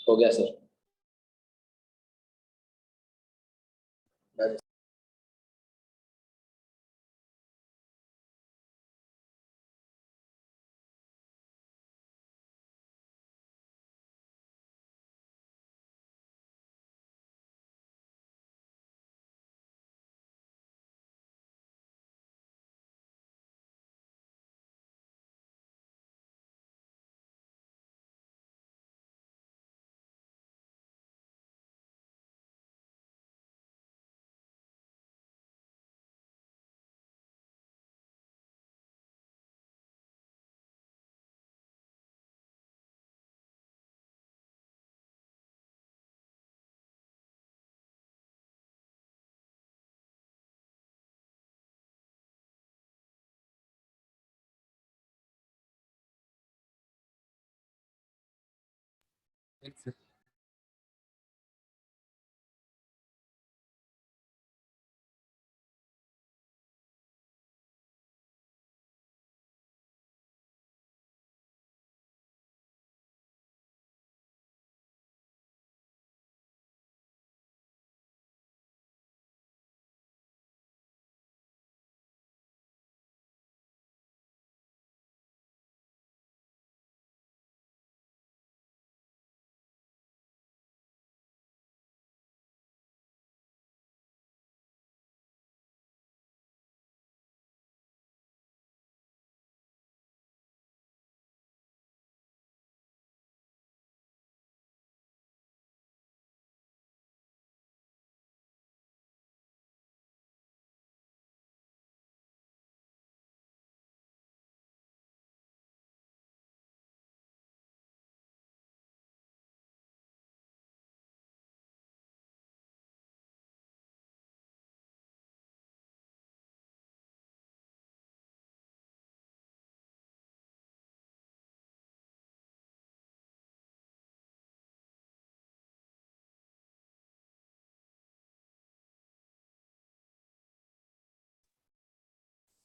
हो गया सर।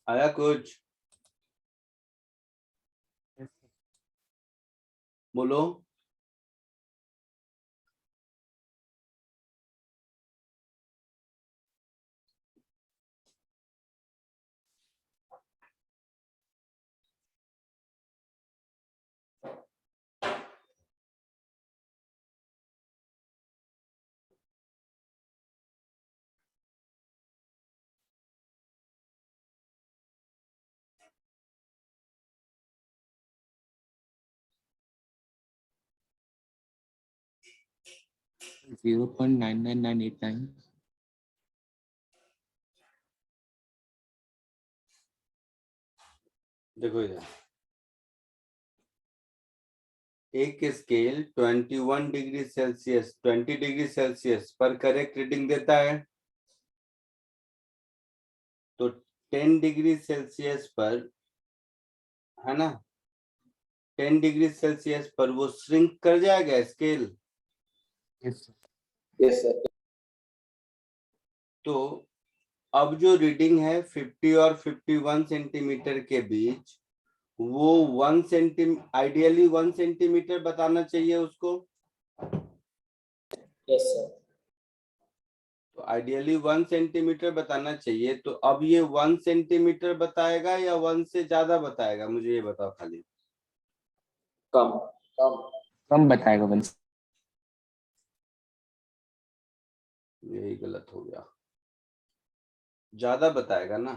आया कुछ? बोलो। Zero point 99989. देखो इधर एक scale 21 degree Celsius 20 degree Celsius पर करेक्ट रीडिंग देता है, तो 10 डिग्री सेल्सियस पर, है ना, 10 डिग्री सेल्सियस पर वो श्रिंक कर जाएगा scale. Yes, sir. Yes sir. तो अब जो रीडिंग है 50 और 51 सेंटीमीटर के बीच, वो 1 सेंटीमीटर, आइडियली 1 सेंटीमीटर बताना चाहिए उसको। Yes sir. तो आइडियली 1 सेंटीमीटर बताना चाहिए। तो अब ये 1 सेंटीमीटर बताएगा या 1 से ज्यादा बताएगा, मुझे ये बताओ खाली। कम कम कम बताएगा बंस। यही गलत हो गया, ज्यादा बताएगा ना।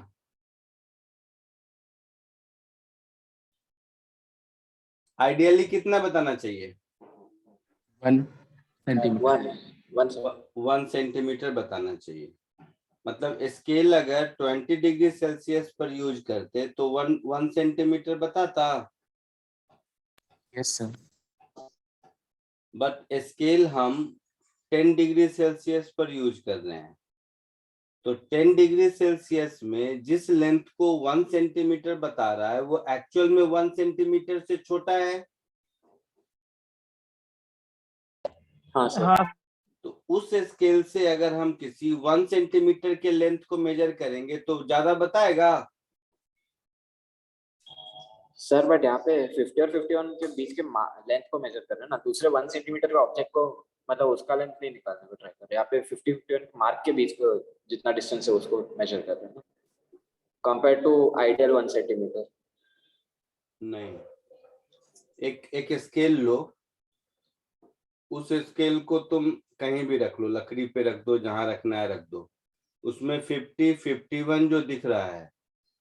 आइडियली कितना बताना चाहिए? 1 सेंटीमीटर। 1 सेंटीमीटर बताना चाहिए। मतलब स्केल अगर 20 डिग्री सेल्सियस पर यूज करते तो 1 सेंटीमीटर बताता, यस सर। बट स्केल हम 10 डिग्री सेल्सियस पर यूज कर रहे हैं। तो 10 डिग्री सेल्सियस में जिस लेंथ को 1 सेंटीमीटर बता रहा है वो एक्चुअल में 1 सेंटीमीटर से छोटा है। हाँ सर। तो उस स्केल से अगर हम किसी 1 सेंटीमीटर के लेंथ को मेजर करेंगे तो ज्यादा बताएगा। सर बट यहाँ पे 50 और 51 के बीच के लेंथ को मेजर कर रहे हैं ना, दूसरे 1 सेंटीमीटर के ऑब्जेक्ट को मतलब उसका लेंथ नहीं निकालने को ट्राई कर रहे हैं। यहाँ पे 50 51 मार्क के बीच को जितना डिस्टेंस है उसको मेजर कर रहे हैं ना, कंपेयर टू आइडियल 1 सेंटीमीटर। नहीं, एक स्केल लो, उस स्केल को तुम कहीं भी रख लो, लकड़ी पे रख दो, जहां रखना है रख दो, उसमें 50 51 जो दिख रहा है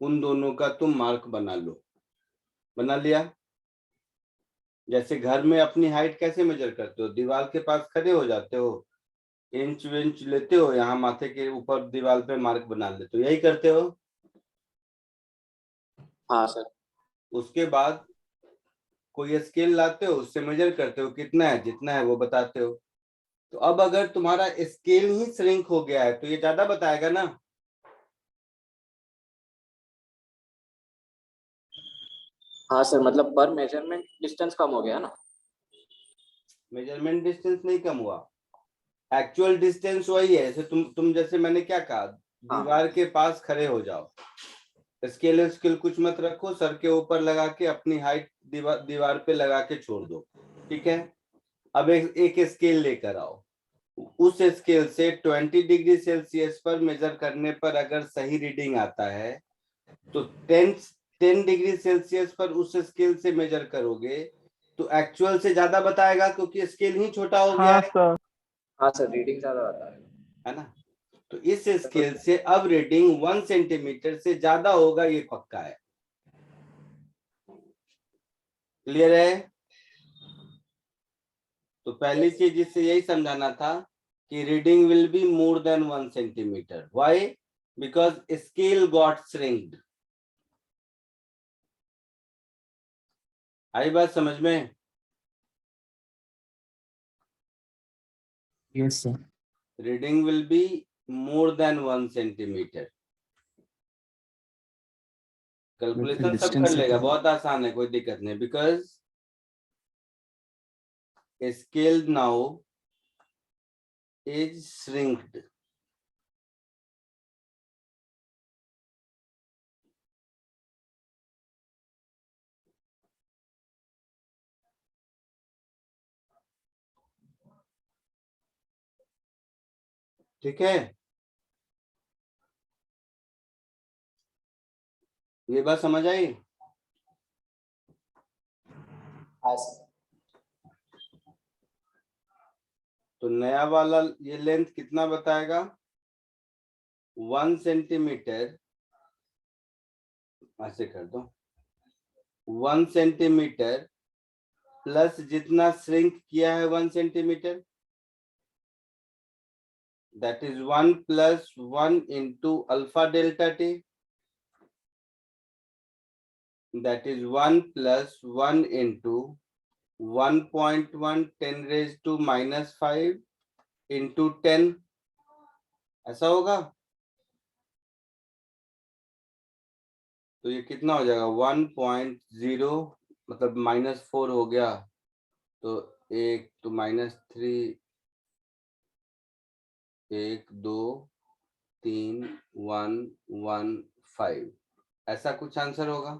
उन दोनों का तुम मार्क बना लो। बना लिया? जैसे घर में अपनी हाइट कैसे मेजर करते हो, दीवार के पास खड़े हो जाते हो, इंच विंच लेते हो, यहाँ माथे के ऊपर दीवार पे मार्क बना लेते हो, यही करते हो। हाँ सर। उसके बाद कोई स्केल लाते हो, उससे मेजर करते हो, कितना है, जितना है वो बताते हो। तो अब अगर तुम्हारा स्केल ही श्रिंक हो गया है तो ये ज्यादा बताएगा ना। हाँ सर, मतलब पर मेजरमेंट डिस्टेंस कम हो गया ना। मेजरमेंट डिस्टेंस नहीं कम हुआ, एक्चुअल डिस्टेंस वही है। जैसे तुम जैसे मैंने क्या कहा, दीवार के पास खड़े हो जाओ, स्केल कुछ मत रखो, सर के ऊपर लगा के अपनी हाइट दीवार पे लगा के छोड़ दो, ठीक है। अब एक स्केल लेकर आओ, उस स्केल से 20 डिग्री सेल्सियस पर मेजर करने पर अगर सही रीडिंग आता है तो 10 डिग्री सेल्सियस पर उस स्केल से मेजर करोगे तो एक्चुअल से ज्यादा बताएगा, क्योंकि स्केल ही छोटा हो गया है। हाँ सर, रीडिंग ज्यादा आता है ना। तो इस स्केल से अब रीडिंग 1 सेंटीमीटर से ज्यादा होगा, ये पक्का है। क्लियर है? तो पहली चीज इससे यही समझाना था कि reading will be more than 1 centimetre. Why? Because scale got shrinked. आई बात समझ में? Yes, sir. Reading will be more than 1 centimetre. Calculation सब कर लेगा, बहुत आसान है, कोई दिक्कत नहीं। Because scale now is shrinked. ठीक है, ये बात समझ आई? है। तो नया वाला ये लेंथ कितना बताएगा? 1 सेंटीमीटर। ऐसे कर दो, 1 सेंटीमीटर प्लस जितना श्रिंक किया है 1 centimetre, that is 1 plus 1 into alpha delta T, that is 1 plus 1 into 1.1 10 raise to -5 into 10। ऐसा होगा। तो ये कितना हो जाएगा? 1.0 मतलब -4 हो गया, तो 1 तो -3, 1 2 3 1 1 5, ऐसा कुछ आंसर होगा।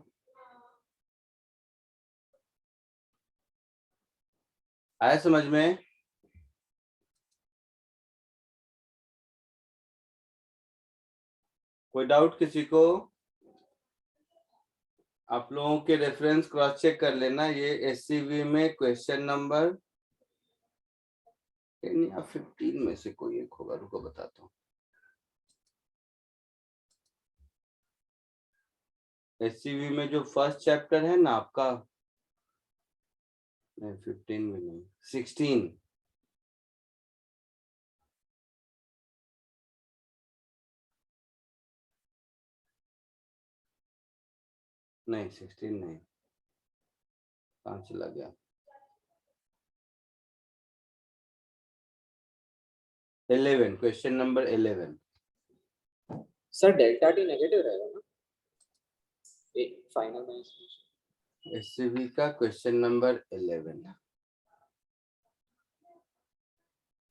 आया समझ में? कोई डाउट किसी को? आप लोगों के रेफरेंस क्रॉस चेक कर लेना, ये एससीवी में क्वेश्चन नंबर 10 या 15 में से कोई एक होगा, रुको बताता हूँ। एससीवी में जो फर्स्ट चैप्टर है ना आपका, नहीं 15 में नहीं, 16। नहीं 16 नहीं, कहाँ चला गया? 11, question number 11। Sir delta T negative रहेगा ना फाइनल में? एससीवी का question number 11।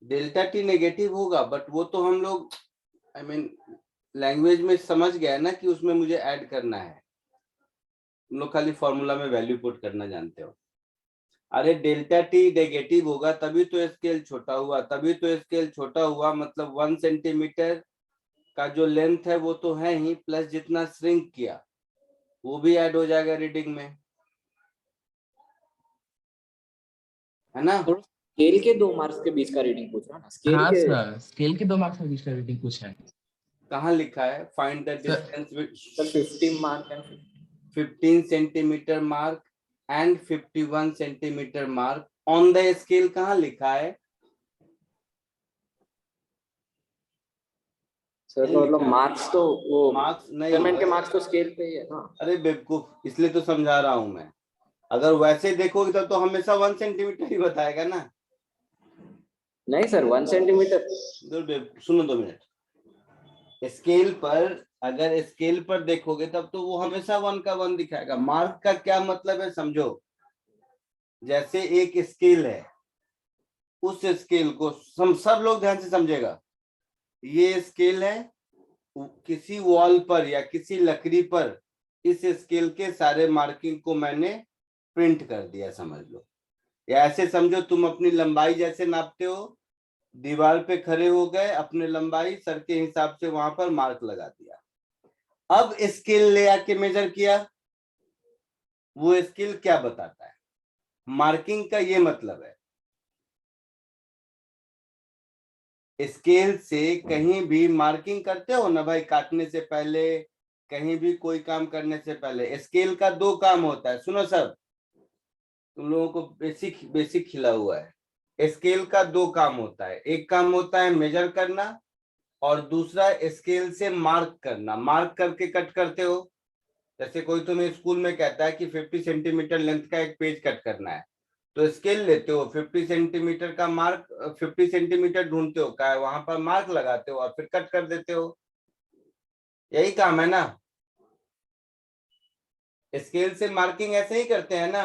Delta T negative होगा, बट वो तो हम लोग आई मीन लैंग्वेज में समझ गया ना कि उसमें मुझे ऐड करना है। तुम लोग खाली फॉर्मूला में वैल्यू पुट करना जानते हो। अरे डेल्टा टी नेगेटिव होगा तभी तो स्केल छोटा हुआ, तभी तो स्केल छोटा हुआ, मतलब 1 सेंटीमीटर का जो लेंथ है वो तो है ही, प्लस जितना श्रिंक किया वो भी ऐड हो जाएगा रीडिंग में, है ना। स्केल के 2 मार्क्स के बीच का रीडिंग पूछ रहा है ना, स्केल हाँ के सर, स्केल के 2 मार्क्स में बीच का रीडिंग पूछा है कहाँ लिखा है? Find the sir. Distance sir 15 mark and 15 centimetre mark and 51 centimetre mark on the scale, कहाँ लिखा है? सर नहीं तो मतलब लिखा है। मार्क्स तो वो मार्क्स नहीं, मेजरमेंट के मार्क्स तो स्केल पे ही है ना। अरे बेवकूफ, इसलिए तो समझा रहा हूं मैं। अगर वैसे देखोगे तब तो हमेशा 1 सेंटीमीटर ही बताएगा ना। नहीं सर 1 सेंटीमीटर। सुनो 2 मिनट, स्केल पर, अगर स्केल पर देखोगे तब तो वो हमेशा 1 का 1 दिखाएगा। मार्क का क्या मतलब है समझो, जैसे एक स्केल है, उस स्केल को सब लोग ध्यान से समझेगा। ये स्केल है, किसी वॉल पर या किसी लकड़ी पर इस स्केल के सारे मार्किंग को मैंने प्रिंट कर दिया, समझ लो। या ऐसे समझो तुम अपनी लंबाई जैसे नापते हो, दीवार पे खड़े हो गए, अपने लंबाई सर के हिसाब से वहां पर मार्क लगा दिया। अब स्केल ले आके मेजर किया, वो स्केल क्या बताता है? मार्किंग का ये मतलब है, स्केल से कहीं भी मार्किंग करते हो ना भाई, काटने से पहले, कहीं भी कोई काम करने से पहले स्केल का 2 काम होता है। सुनो सब, तुम लोगों को बेसिक बेसिक खिला हुआ है। स्केल का 2 काम होता है, एक काम होता है मेजर करना और दूसरा स्केल से मार्क करना। मार्क करके कट करते हो, जैसे कोई तुम्हें स्कूल में कहता है कि 50 सेंटीमीटर लेंथ का एक पेज कट करना है, तो स्केल लेते हो, 50 सेंटीमीटर का मार्क, 50 सेंटीमीटर ढूंढते हो का है, वहां पर मार्क लगाते हो और फिर कट कर देते हो। यही काम है ना, स्केल से मार्किंग ऐसे ही करते हैं ना।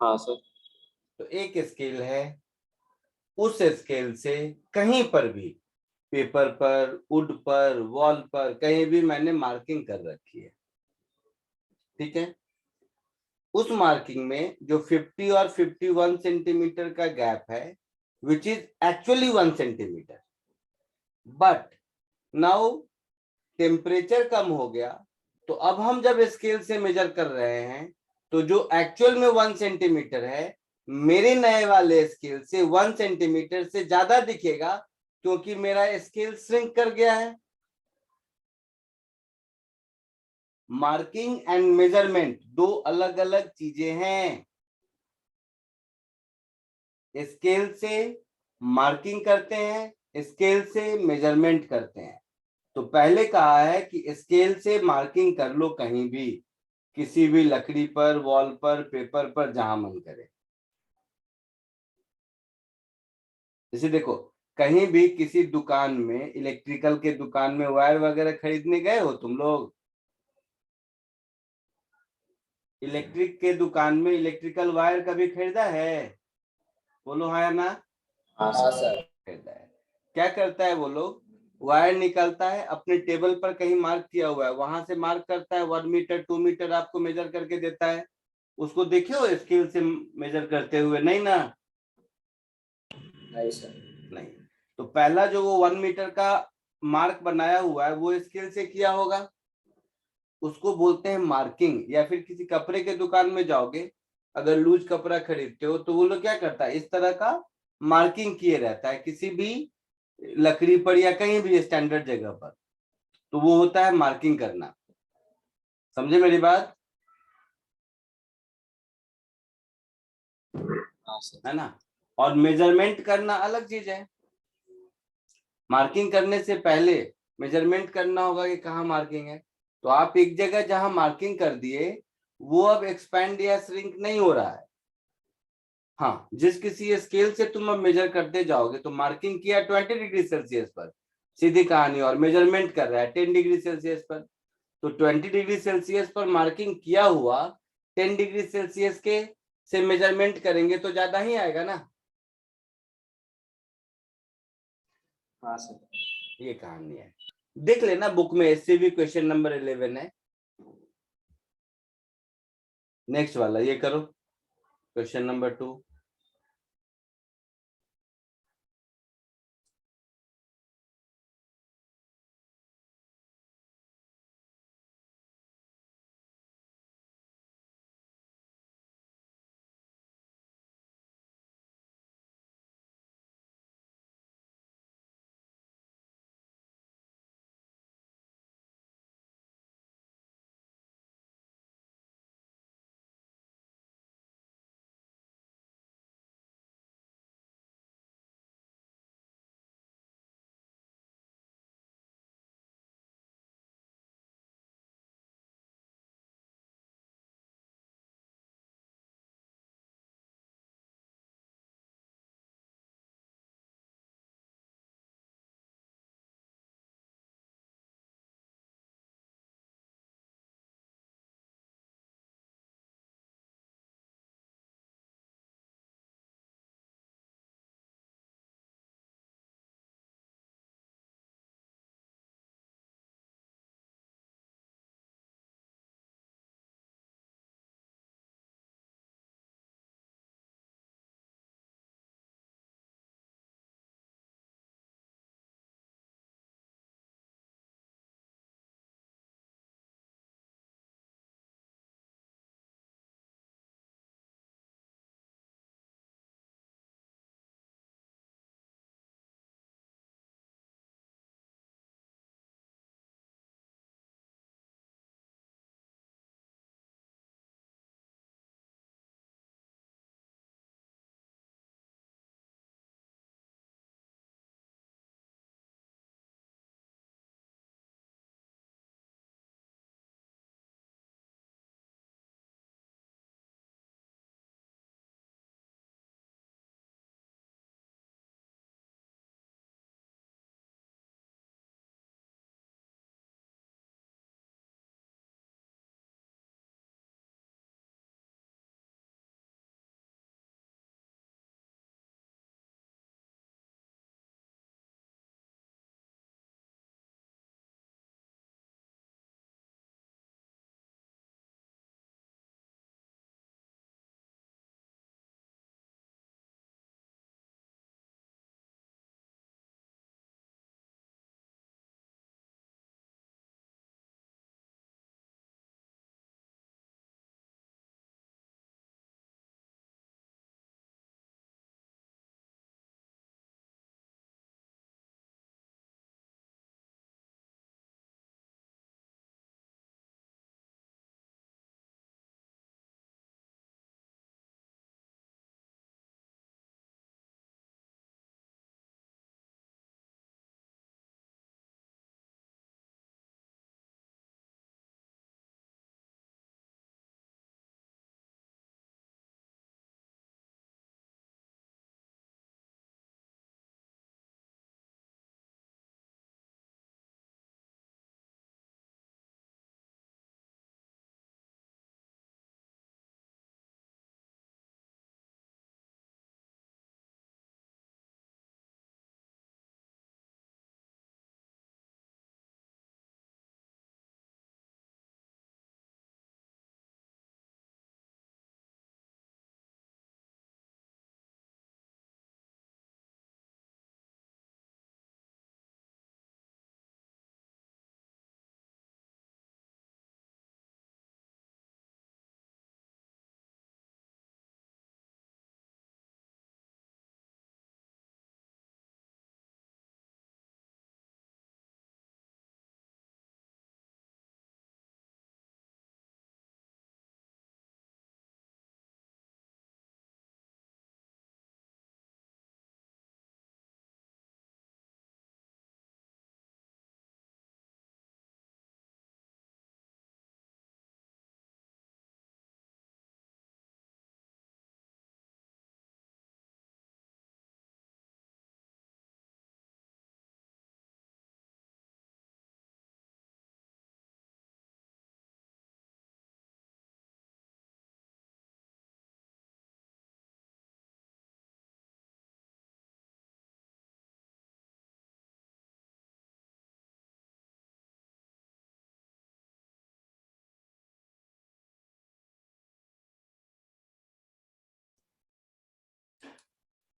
हाँ सर। तो एक स्केल है, उस स्केल से कहीं पर भी, पेपर पर, वुड पर, वॉल पर, कहीं भी मैंने मार्किंग कर रखी है, ठीक है। उस मार्किंग में जो 50 और 51 सेंटीमीटर का गैप है, which is actually 1 centimetre, but now temperature कम हो गया, तो अब हम जब स्केल से मेजर कर रहे हैं तो जो एक्चुअल में 1 सेंटीमीटर है, मेरे नए वाले स्केल से 1 सेंटीमीटर से ज्यादा दिखेगा, क्योंकि मेरा स्केल श्रिंक कर गया है। मार्किंग एंड मेजरमेंट 2 अलग अलग चीजें हैं। स्केल से मार्किंग करते हैं, स्केल से मेजरमेंट करते हैं। तो पहले कहा है कि स्केल से मार्किंग कर लो कहीं भी, किसी भी लकड़ी पर, वॉल पर, पेपर पर, जहां मन करे। जैसे देखो, कहीं भी किसी दुकान में, इलेक्ट्रिकल के दुकान में वायर वगैरह खरीदने गए हो तुम लोग? इलेक्ट्रिक के दुकान में इलेक्ट्रिकल वायर कभी खरीदा है? बोलो हाँ या ना। हाँ सर। खरीदा है। क्या करता है वो लोग, वायर निकालता है, अपने टेबल पर कहीं मार्क किया हुआ है, वहां से मार्क करता है, 1 मीटर 2 मीटर आपको मेजर करके देता है। उसको देखे हो स्केल से मेजर करते हुए? नहीं ना। नहीं सर। नहीं। तो पहला जो वो 1 मीटर का मार्क बनाया हुआ है वो स्केल से किया होगा, उसको बोलते हैं मार्किंग। या फिर किसी कपड़े के दुकान में जाओगे, अगर लूज कपड़ा खरीदते हो तो वो लोग क्या करता है, इस तरह का मार्किंग किए रहता है किसी भी लकड़ी पर या कहीं भी स्टैंडर्ड जगह पर, तो वो होता है मार्किंग करना। समझे मेरी बात? हाँ सर। है ना। और मेजरमेंट करना अलग चीज है। मार्किंग करने से पहले मेजरमेंट करना होगा कि कहाँ मार्किंग है। तो आप एक जगह जहां मार्किंग कर दिए, वो अब एक्सपैंड या श्रिंक नहीं हो रहा है। हाँ, जिस किसी स्केल से तुम अब मेजर करते जाओगे, तो मार्किंग किया 20 डिग्री सेल्सियस पर, सीधी कहानी, और मेजरमेंट कर रहा है 10 डिग्री सेल्सियस पर, तो 20 डिग्री सेल्सियस पर मार्किंग किया हुआ 10 डिग्री सेल्सियस के से मेजरमेंट करेंगे तो ज्यादा ही आएगा ना। हाँ सर। ये कहानी है, देख लेना बुक में, इससे भी क्वेश्चन नंबर 11 है। नेक्स्ट वाला ये करो, क्वेश्चन नंबर 2।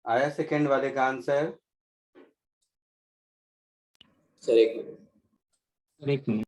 आया सेकंड वाले का आंसर? सर एक मिनट। सर एक मिनट।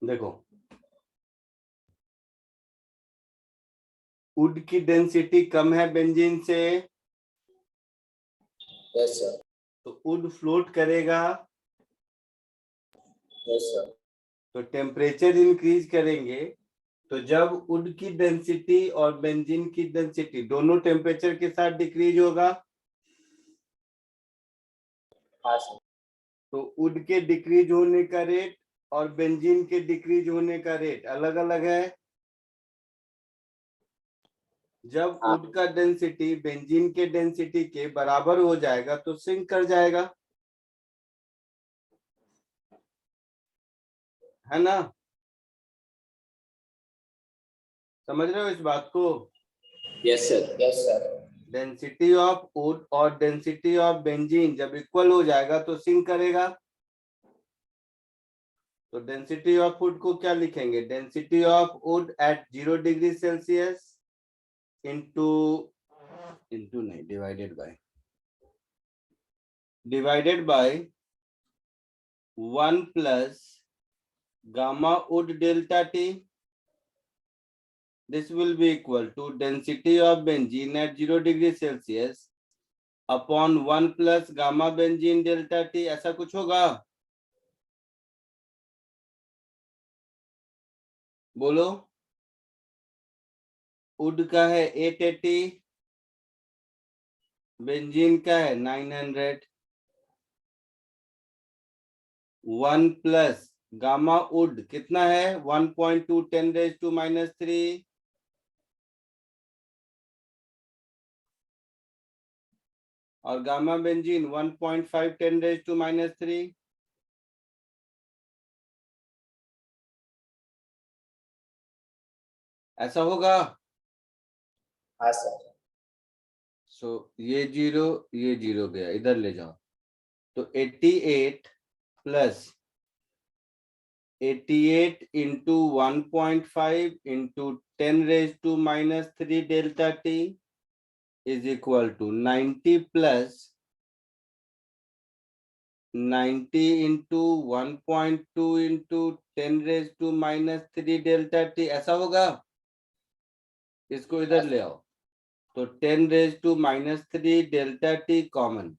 देखो, वुड की डेंसिटी कम है बेंजीन से, यस सर। तो वुड फ्लोट करेगा, यस सर। तो टेम्परेचर इंक्रीज करेंगे। तो जब वुड की डेंसिटी और बेंजीन की डेंसिटी दोनों टेम्परेचर के साथ डिक्रीज होगा, हाँ सर। तो वुड के डिक्रीज होने का रेट और बेंजीन के डिक्रीज होने का रेट अलग अलग है। जब हाँ। वुड का डेंसिटी बेंजीन के डेंसिटी के बराबर हो जाएगा तो सिंक कर जाएगा, है ना? समझ रहे हो इस बात को? Yes sir. Yes sir. Density of would और डेंसिटी ऑफ बेंजीन जब इक्वल हो जाएगा तो सिंक करेगा। तो डेंसिटी ऑफ वुड को क्या लिखेंगे? Density of wood at 0 degree Celsius into नहीं, divided by 1 plus gamma wood delta T. This will be equal to density of benzene at 0 degree Celsius upon 1 plus gamma benzene delta T. ऐसा कुछ होगा? बोलो। Would का है 880, benzene का है 900। 1 plus gamma would कितना है? 1.2 10⁻⁻³ और गामा बेंजीन 1.5 10⁻⁻³ ऐसा होगा? हाँ सर। सो ये 0 गया, इधर ले जाओ। तो 88 plus 88 into 1.5 into 10⁻³ delta T is equal to 90 plus 90 into 1.2 into 10⁻³ delta T. ऐसा होगा? इसको इधर ले आओ। तो 10⁻³ delta T common,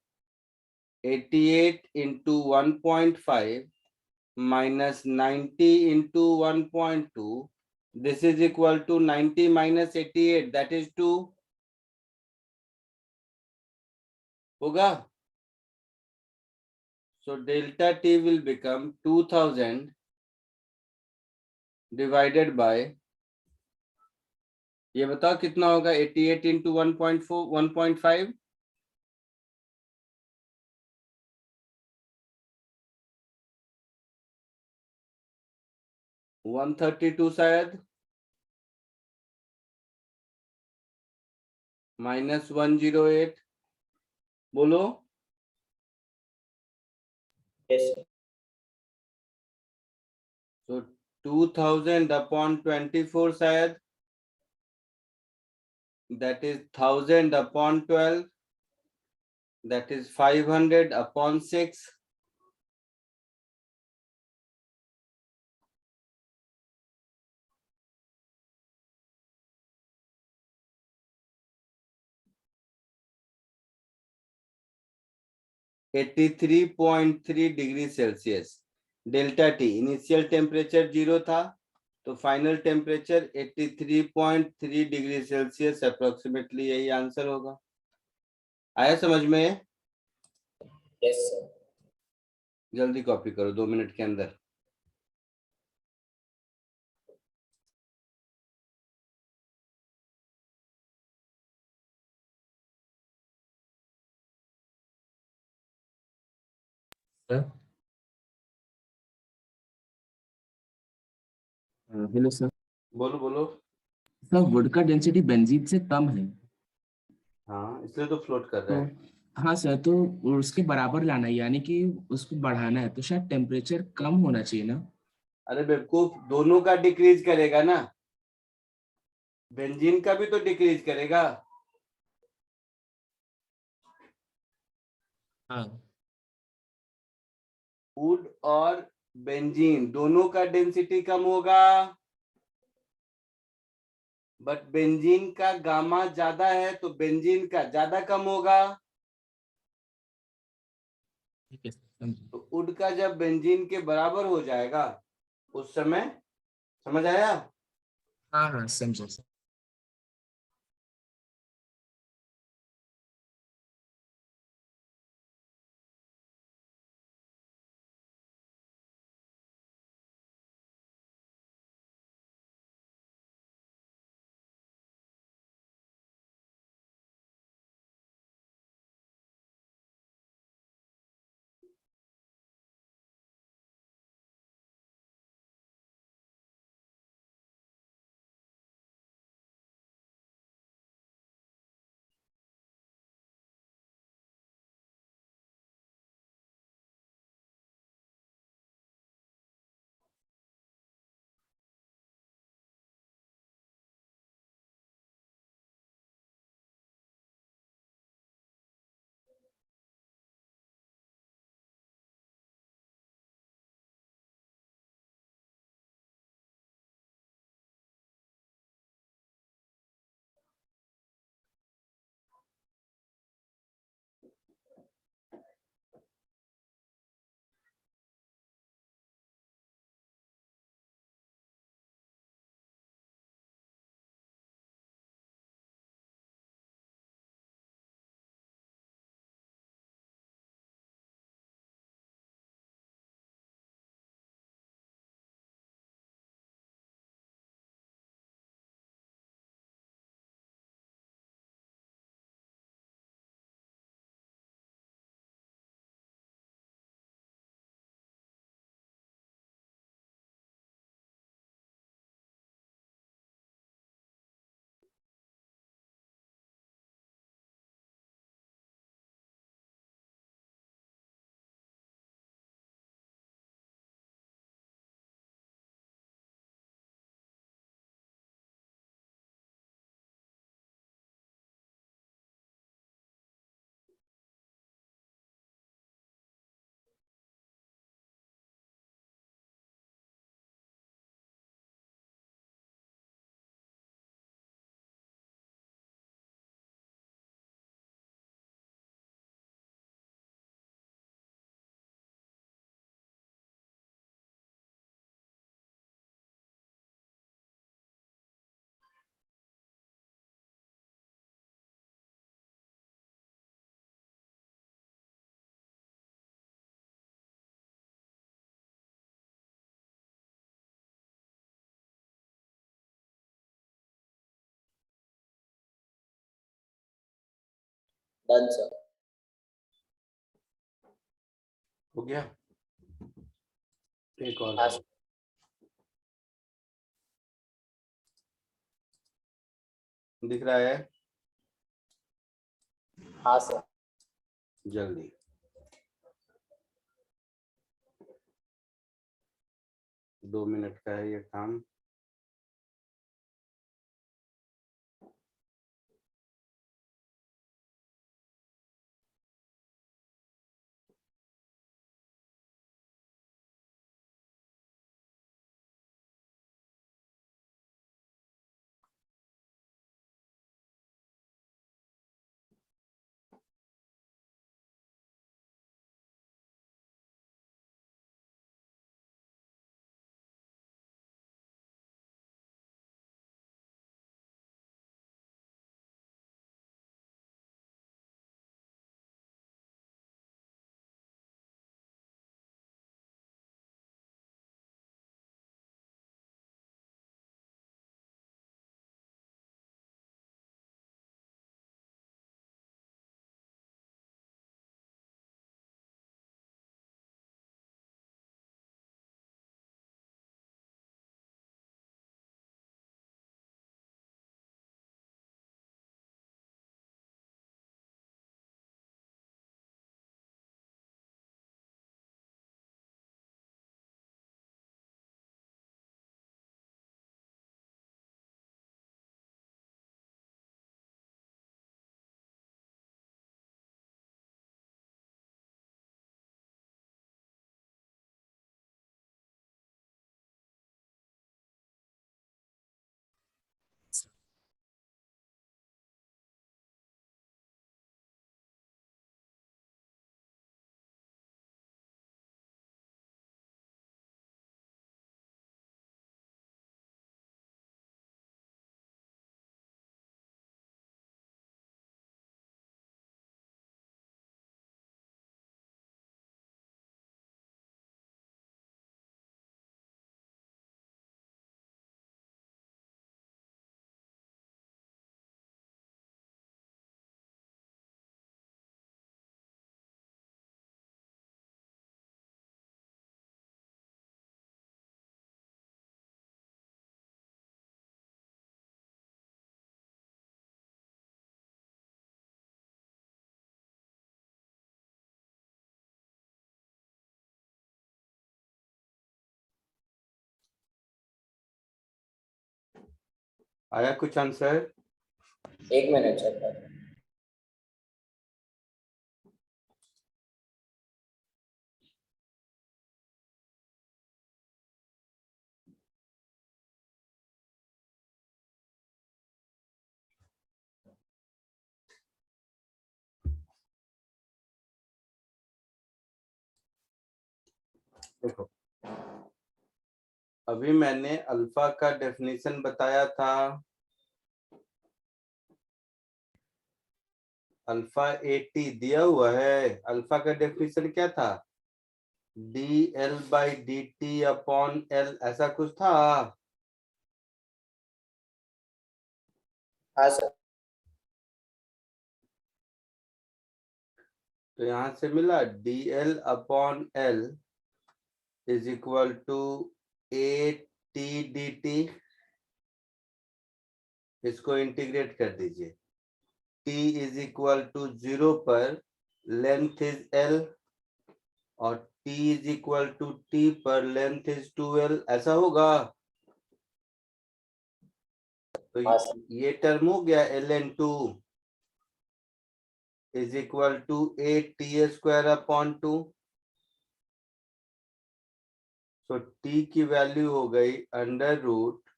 88 into 1.5 minus 90 into 1.2, this is equal to 90 minus 88, that is 2 होगा। So delta T will become 2000 divided by, ये बताओ कितना होगा? 88 into 1.4 1.5 132 शायद, माइनस 108। बोलो। Yes sir. So 2000 upon 24 शायद, that is 1000 upon 12, that is 500 upon 6. (83.3 degree Celsius delta T. Initial temperature 0 था, तो final temperature 83.3 degree Celsius approximately, यही आंसर होगा। आया समझ में? Yes sir. जल्दी कॉपी करो 2 मिनट के अंदर। Hello sir. बोलो बोलो। सर वुड का डेंसिटी बेंजीन से कम है हाँ, इसलिए तो फ्लोट कर रहा तो। है। हाँ सर, तो उसके बराबर लाना है, यानी कि उसको बढ़ाना है, तो शायद टेम्परेचर कम होना चाहिए ना। अरे बेवकूफ, दोनों का डिक्रीज करेगा ना, बेंजीन का भी तो डिक्रीज करेगा। हाँ। वुड और बेंजीन दोनों का डेंसिटी कम होगा, बट बेंजीन का गामा ज्यादा है तो बेंजीन का ज्यादा कम होगा। ठीक है सर, समझे। तो वुड का जब बेंजीन के बराबर हो जाएगा उस समय, समझ आया? हाँ हाँ समझे सर। Done sir. हो गया? एक और हाँ करो। दिख रहा है? हाँ सर। जल्दी। दो मिनट का है ये काम। आया कुछ आंसर? 1 मिनट चेक कर। देखो, अभी मैंने अल्फा का डेफिनेशन बताया था। अल्फा 80 दिया हुआ है। अल्फा का डेफिनेशन क्या था? dl/dt अपॉन l, ऐसा कुछ था। हाँ सर। तो यहां से मिला dl upon l is equal to at dt। इसको इंटीग्रेट कर दीजिए। t इज इक्वल टू 0 पर लेंथ इज l और t is equal to t पर लेंथ इज 2l, ऐसा होगा। तो ये टर्म हो गया ln2 is equal to 8t² upon 2। तो t की वैल्यू हो गई under root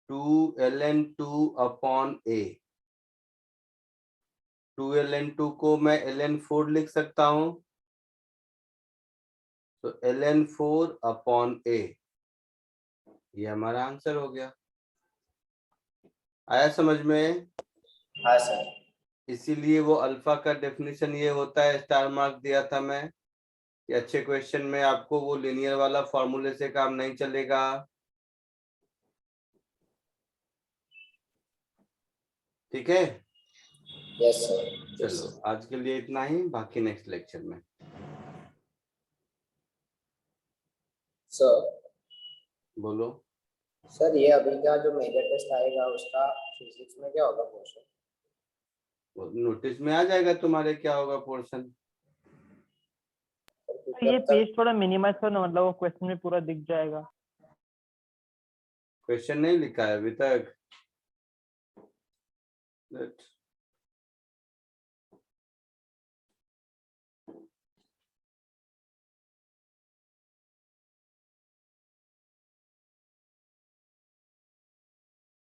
2ln2 upon a। 2ln2 को मैं ln4 लिख सकता हूं। तो ln4 अपॉन a, ये हमारा आंसर हो गया। आया समझ में? हाँ सर। इसीलिए वो अल्फा का डेफिनेशन ये होता है, स्टार मार्क दिया था मैं कि अच्छे क्वेश्चन में आपको वो लिनियर वाला फॉर्मूले से काम नहीं चलेगा। ठीक है, यस सर। चलो आज के लिए इतना ही, बाकी नेक्स्ट लेक्चर में। सर बोलो। सर ये अभी का जो मेजर टेस्ट आएगा उसका फिजिक्स में क्या होगा पोर्शन? नोटिस में आ जाएगा तुम्हारे क्या होगा पोर्शन। ये पेज थोड़ा मिनिमाइज करो ना, मतलब वो क्वेश्चन में पूरा दिख जाएगा। क्वेश्चन नहीं लिखा है अभी तक।